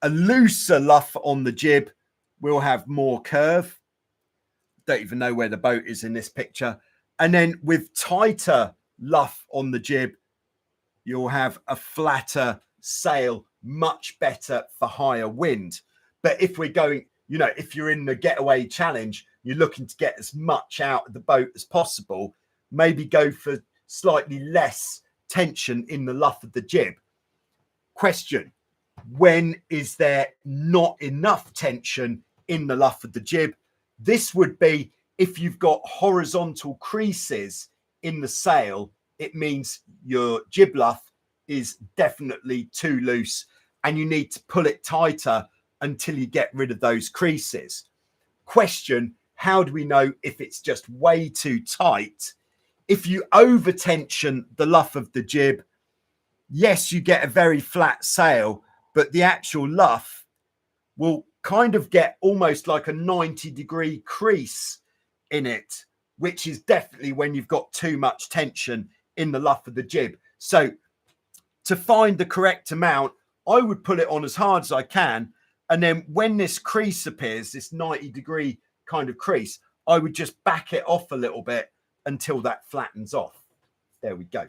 a looser luff on the jib, we'll have more curve. Don't even know where the boat is in this picture. And then with tighter luff on the jib, you'll have a flatter sail, much better for higher wind. But if we're going, you know, if you're in the getaway challenge, you're looking to get as much out of the boat as possible, maybe go for slightly less tension in the luff of the jib. Question: when is there not enough tension in the luff of the jib? This would be if you've got horizontal creases in the sail. It means your jib luff is definitely too loose and you need to pull it tighter until you get rid of those creases. Question: how do we know if it's just way too tight? If you over tension the luff of the jib, yes, you get a very flat sail, but the actual luff will kind of get almost like a 90-degree crease in it, which is definitely when you've got too much tension in the luff of the jib. So to find the correct amount, I would pull it on as hard as I can. And then when this crease appears, this 90-degree kind of crease, I would just back it off a little bit until that flattens off. There we go.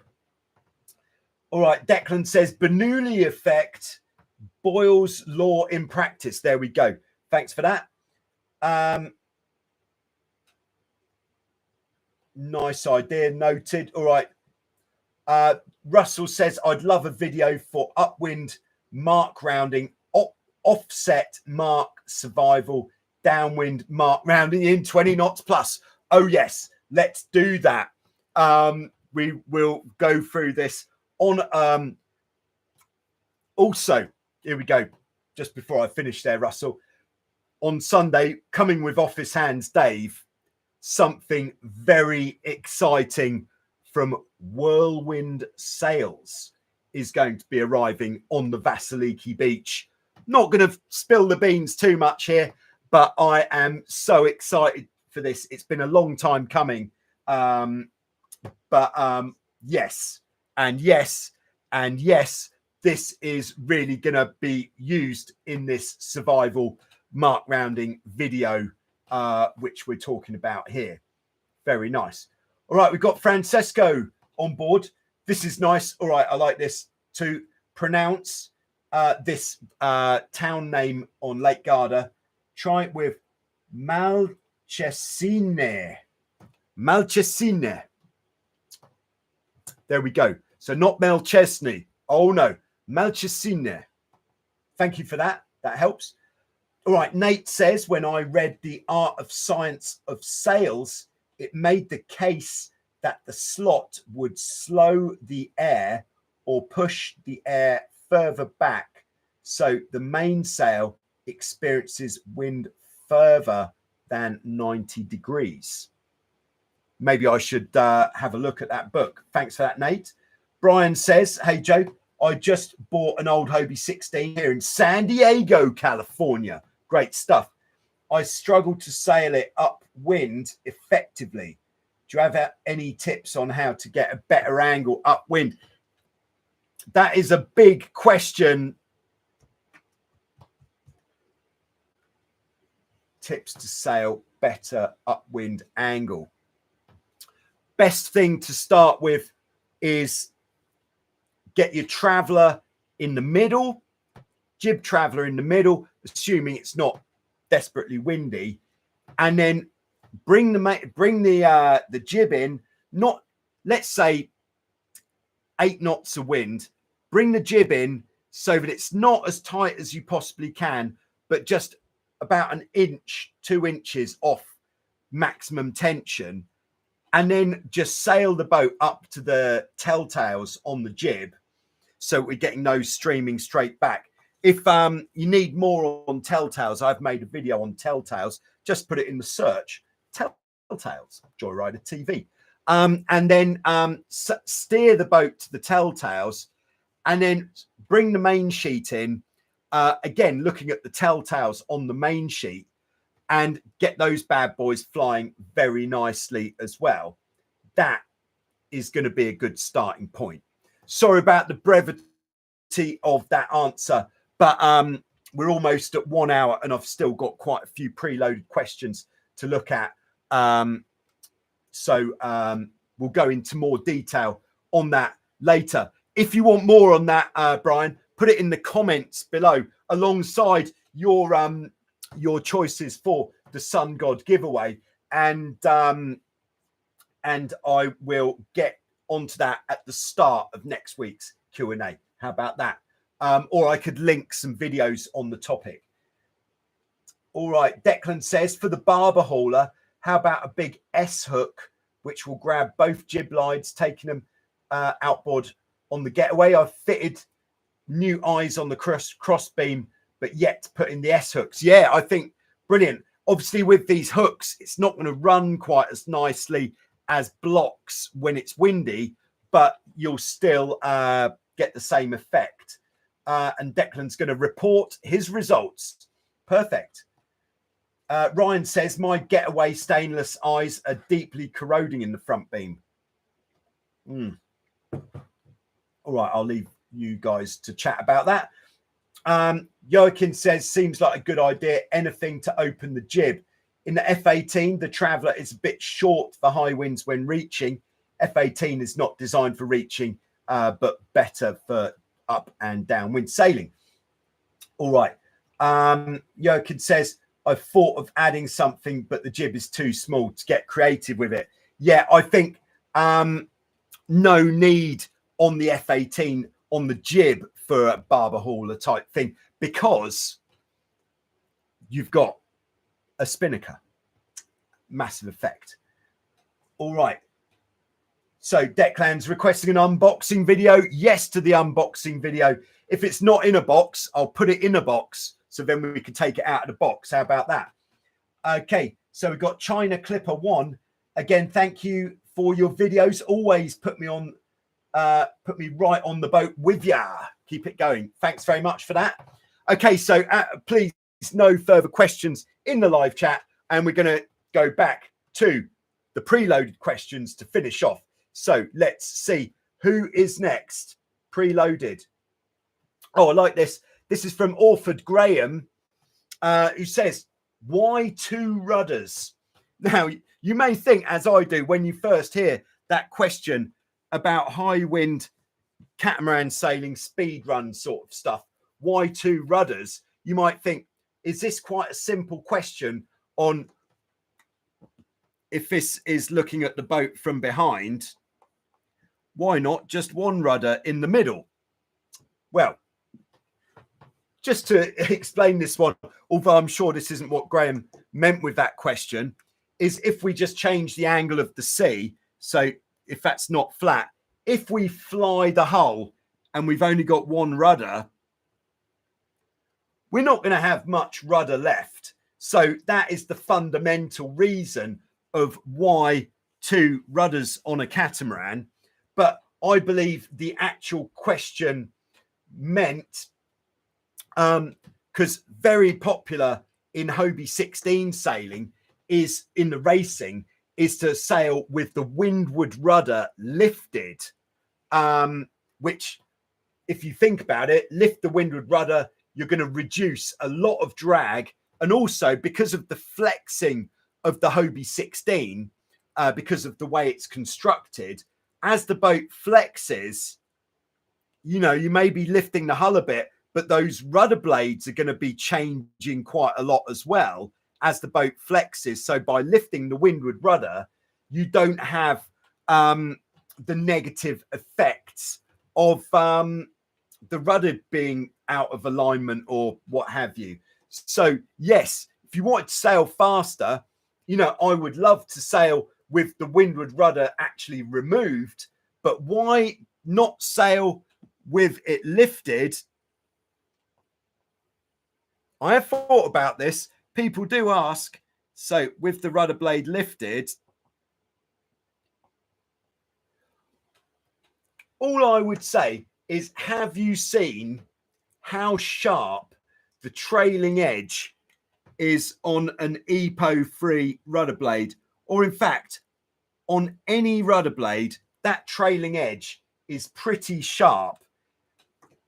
All right, Declan says, Bernoulli effect, Boyle's law in practice. There we go. Thanks for that. Nice idea, noted. All right. Russell says, I'd love a video for upwind mark rounding, offset mark survival, downwind mark rounding in 20 knots plus. Oh, yes, let's do that. We will go through this on. Also, here we go. Just before I finish there, Russell, on Sunday, coming with Office Hands Dave, something very exciting from Whirlwind Sails is going to be arriving on the Vasiliki Beach. Not going to spill the beans too much here, but I am so excited for this. It's been a long time coming. Yes, and yes, and yes, this is really going to be used in this survival mark rounding video, which we're talking about here. Very nice. All right, we've got Francesco on board. This is nice. All right, I like this. To pronounce this town name on Lake Garda, try it with Malchesine. Malchesine. There we go. So not Mel Chesney. Oh, no. Malchesine. Thank you for that. That helps. All right. Nate says, when I read The Art of Science of Sails, it made the case that the slot would slow the air or push the air further back, so the mainsail experiences wind further than 90 degrees. Maybe I should have a look at that book. Thanks for that, Nate. Brian says, hey, Joe, I just bought an old Hobie 16 here in San Diego, California. Great stuff. I struggle to sail it upwind effectively. Do you have any tips on how to get a better angle upwind? That is a big question. Tips to sail better upwind angle. Best thing to start with is get your traveller in the middle, jib traveller in the middle, assuming it's not desperately windy, and then bring the jib in. Not, let's say, 8 knots of wind. Bring the jib in so that it's not as tight as you possibly can, but just about an inch, 2 inches off maximum tension, and then just sail the boat up to the telltales on the jib, so we're getting those streaming straight back. If you need more on telltales, I've made a video on telltales. Just put it in the search, telltales, Joyrider TV, and then steer the boat to the telltales, and then bring the main sheet in. Again, looking at the telltales on the main sheet, and get those bad boys flying very nicely as well. That is going to be a good starting point. Sorry about the brevity of that answer, but we're almost at 1 hour and I've still got quite a few preloaded questions to look at. So we'll go into more detail on that later. If you want more on that, Brian, put it in the comments below alongside your choices for the Sungod giveaway, and I will get onto that at the start of next week's Q&A. How about that? Or I could link some videos on the topic. All right, Declan says, for the barber hauler, how about a big S hook which will grab both jib lines, taking them outboard on the getaway? I've fitted new eyes on the cross beam, but yet to put in the S hooks. Yeah, I think brilliant. Obviously, with these hooks, it's not going to run quite as nicely as blocks when it's windy, but you'll still get the same effect. And Declan's going to report his results. Perfect. Ryan says, my getaway stainless eyes are deeply corroding in the front beam. All right, I'll leave you guys to chat about that. Joachim says, seems like a good idea, anything to open the jib. In the F18, the Traveller is a bit short for high winds when reaching. F18 is not designed for reaching, but better for up and downwind sailing. All right. Joachim says, I've thought of adding something, but the jib is too small to get creative with it. Yeah, I think no need on the F18 on the jib for a barber hauler type thing, because you've got a spinnaker. Massive effect. All right. So Declan's requesting an unboxing video. Yes to the unboxing video. If it's not in a box, I'll put it in a box, so then we can take it out of the box. How about that? Okay, so we've got China Clipper 1. Again, thank you for your videos. Always put me right on the boat with ya. Keep it going. Thanks very much for that. Okay, so please, no further questions in the live chat, and we're going to go back to the preloaded questions to finish off. So let's see who is next. Preloaded. Oh, I like this. This is from Orford Graham, who says, why 2 rudders? Now, you may think, as I do, when you first hear that question about high wind, catamaran sailing, speed run sort of stuff, why 2 rudders? You might think, is this quite a simple question on if this is looking at the boat from behind? Why not just 1 rudder in the middle? Well, just to explain this one, although I'm sure this isn't what Graham meant with that question, is if we just change the angle of the sea. So if that's not flat, if we fly the hull and we've only got one rudder, we're not going to have much rudder left. So that is the fundamental reason of why 2 rudders on a catamaran. But I believe the actual question meant, because very popular in Hobie 16 sailing is in the racing, is to sail with the windward rudder lifted, which, if you think about it, lift the windward rudder, you're going to reduce a lot of drag. And also because of the flexing of the Hobie 16, because of the way it's constructed, as the boat flexes, you know, you may be lifting the hull a bit, but those rudder blades are going to be changing quite a lot as well as the boat flexes. So by lifting the windward rudder, you don't have the negative effects of the rudder being out of alignment or what have you. So yes, if you wanted to sail faster, you know, I would love to sail with the windward rudder actually removed, but why not sail with it lifted? I have thought about this. People do ask, so with the rudder blade lifted, all I would say is, have you seen how sharp the trailing edge is on an EPO-free rudder blade? Or in fact, on any rudder blade, that trailing edge is pretty sharp.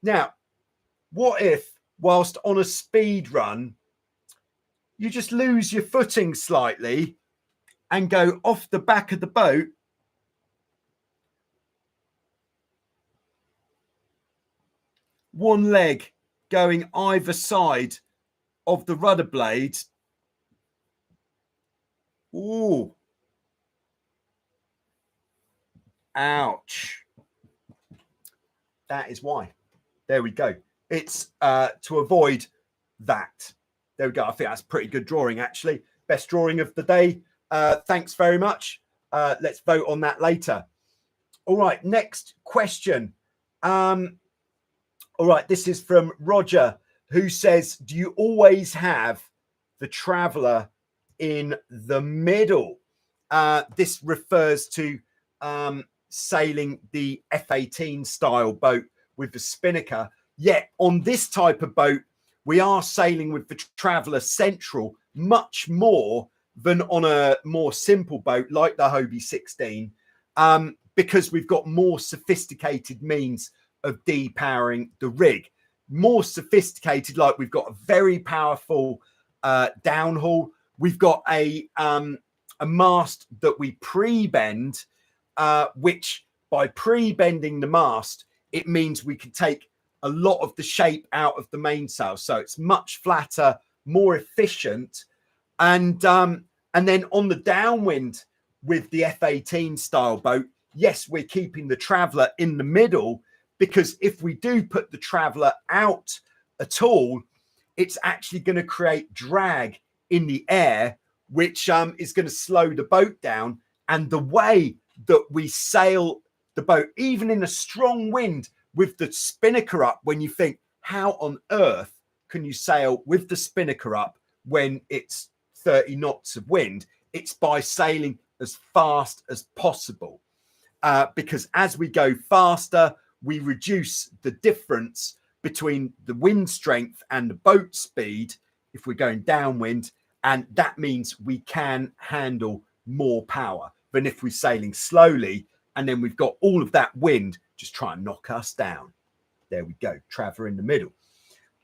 Now, what if, whilst on a speed run, you just lose your footing slightly and go off the back of the boat, one leg going either side of the rudder blade? Ooh. Ouch. That is why. There we go. It's to avoid that. There we go. I think that's pretty good drawing, actually. Best drawing of the day. Thanks very much. Let's vote on that later. All right, next question. All right, this is from Roger, who says, do you always have the traveller in the middle? This refers to sailing the F-18 style boat with the spinnaker. Yet on this type of boat, we are sailing with the traveller central much more than on a more simple boat like the Hobie 16, because we've got more sophisticated means of depowering the rig. More sophisticated, like we've got a very powerful downhaul. We've got a mast that we pre-bend, which by pre-bending the mast, it means we can take a lot of the shape out of the mainsail. So it's much flatter, more efficient. And then on the downwind with the F-18 style boat, yes, we're keeping the traveller in the middle, because if we do put the traveller out at all, it's actually going to create drag in the air, which is going to slow the boat down. And the way that we sail the boat, even in a strong wind with the spinnaker up, when you think, how on earth can you sail with the spinnaker up when it's 30 knots of wind? It's by sailing as fast as possible, because as we go faster, we reduce the difference between the wind strength and the boat speed if we're going downwind, and that means we can handle more power than if we're sailing slowly and then we've got all of that wind just try and knock us down. There we go, traveller in the middle.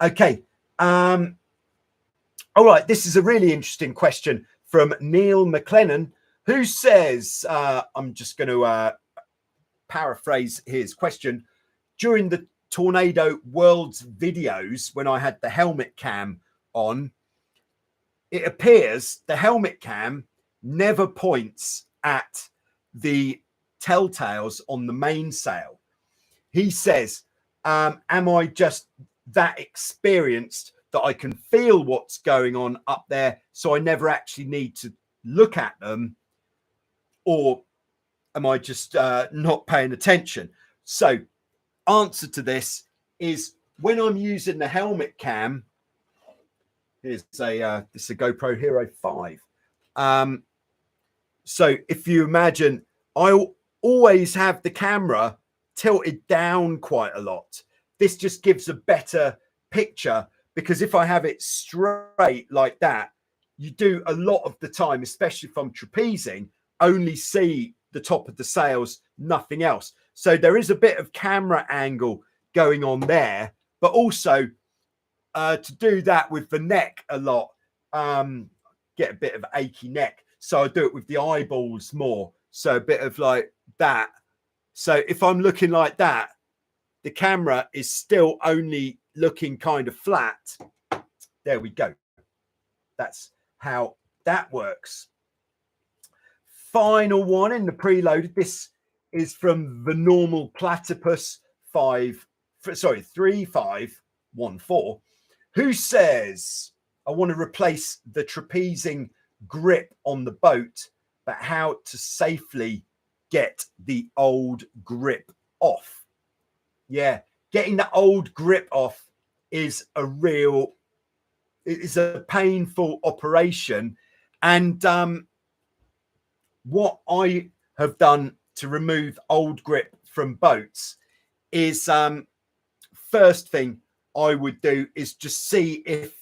Okay, all right, this is a really interesting question from Neil McLennan, who says, I'm just going to paraphrase his question. During the Tornado Worlds videos, when I had the helmet cam on, it appears the helmet cam never points at the telltales on the mainsail. He says, am I just that experienced that I can feel what's going on up there, so I never actually need to look at them, or am I just not paying attention? So answer to this is when I'm using the helmet cam. Here's a this is a GoPro Hero 5. So if you imagine, I always have the camera tilted down quite a lot. This just gives a better picture, because if I have it straight like that, you do a lot of the time, especially if I'm trapezing, only see the top of the sails, nothing else. So there is a bit of camera angle going on there, but also to do that with the neck a lot, get a bit of achy neck. So I do it with the eyeballs more. So a bit of like that. So if I'm looking like that, the camera is still only looking kind of flat. There we go. That's how that works. Final one in the preloaded. This is from the normal platypus 3514, who says, I want to replace the trapezing grip on the boat, but how to safely get the old grip off. Yeah, getting the old grip off is a painful operation. And what I have done to remove old grip from boats is, first thing I would do is just see if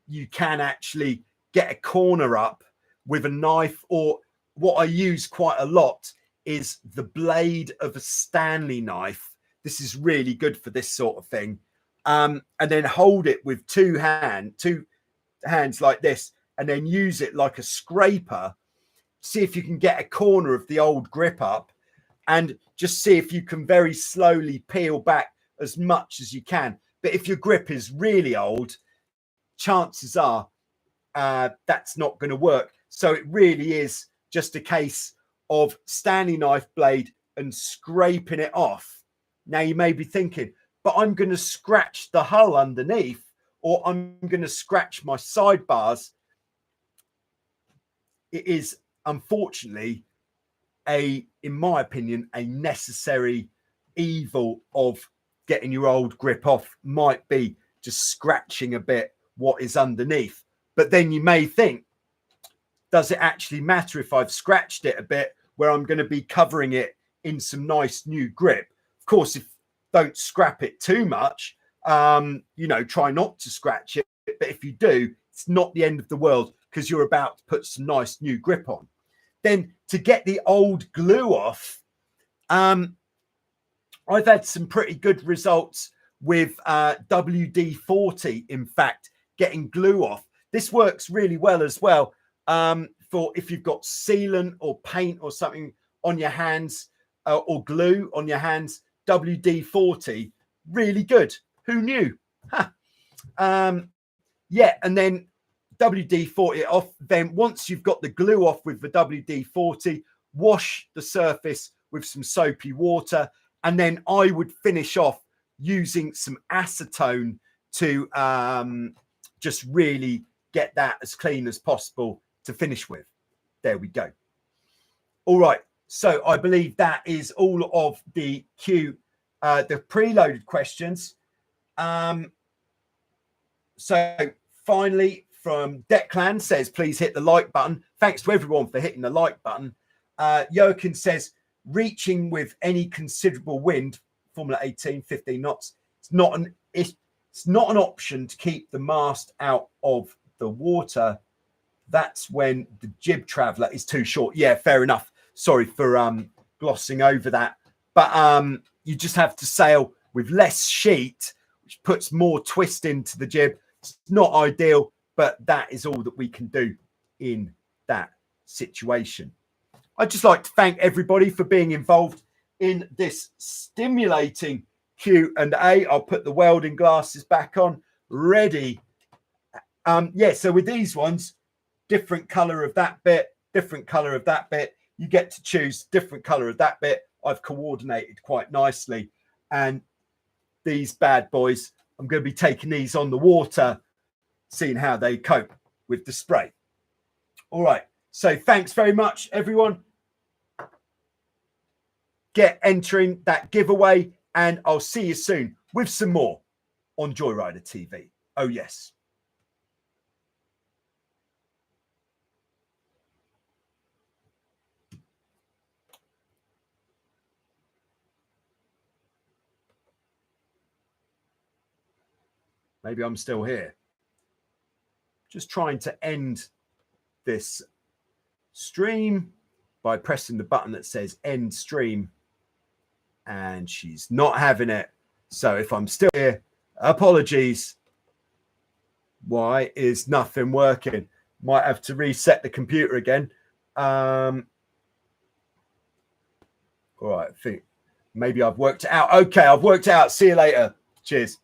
you can actually get a corner up with a knife, or what I use quite a lot is the blade of a Stanley knife. This is really good for this sort of thing. And then hold it with two hands like this, and then use it like a scraper. See if you can get a corner of the old grip up, and just see if you can very slowly peel back as much as you can. But if your grip is really old, chances are that's not going to work. So it really is just a case of Stanley knife blade and scraping it off. Now you may be thinking, but I'm going to scratch the hull underneath, or I'm going to scratch my sidebars. It is unfortunately in my opinion, a necessary evil of getting your old grip off might be just scratching a bit what is underneath. But then you may think, does it actually matter if I've scratched it a bit, where I'm going to be covering it in some nice new grip? Of course, if don't scrap it too much, try not to scratch it. But if you do, it's not the end of the world, because you're about to put some nice new grip on. Then to get the old glue off, I've had some pretty good results with WD-40. In fact, getting glue off. This works really well as well for if you've got sealant or paint or something on your hands, or glue on your hands. WD-40, really good. Who knew? Huh. Yeah, and then WD-40 off. Then once you've got the glue off with the WD-40, wash the surface with some soapy water, and then I would finish off using some acetone to just really get that as clean as possible to finish with. There we go. All right, so I believe that is all of the the preloaded questions. So finally, from Declan says, please hit the like button. Thanks to everyone for hitting the like button. Joachim says, reaching with any considerable wind, Formula 18, 15 knots, it's not an option to keep the mast out of the water. That's when the jib traveller is too short. Yeah, fair enough. Sorry for glossing over that. But you just have to sail with less sheet, which puts more twist into the jib. It's not ideal, but that is all that we can do in that situation. I'd just like to thank everybody for being involved in this stimulating Q&A. I'll put the welding glasses back on, ready. Yeah, so with these ones, different color of that bit, different color of that bit. You get to choose different color of that bit. I've coordinated quite nicely. And these bad boys, I'm going to be taking these on the water, seeing how they cope with the spray. All right. So thanks very much, everyone. Get entering that giveaway, and I'll see you soon with some more on Joyrider TV. Oh, yes. Maybe I'm still here. Just trying to end this stream by pressing the button that says end stream, and she's not having it. So if I'm still here, apologies. Why is nothing working? Might have to reset the computer again. All right, I think maybe I've worked it out. Okay, I've worked it out. See you later. Cheers.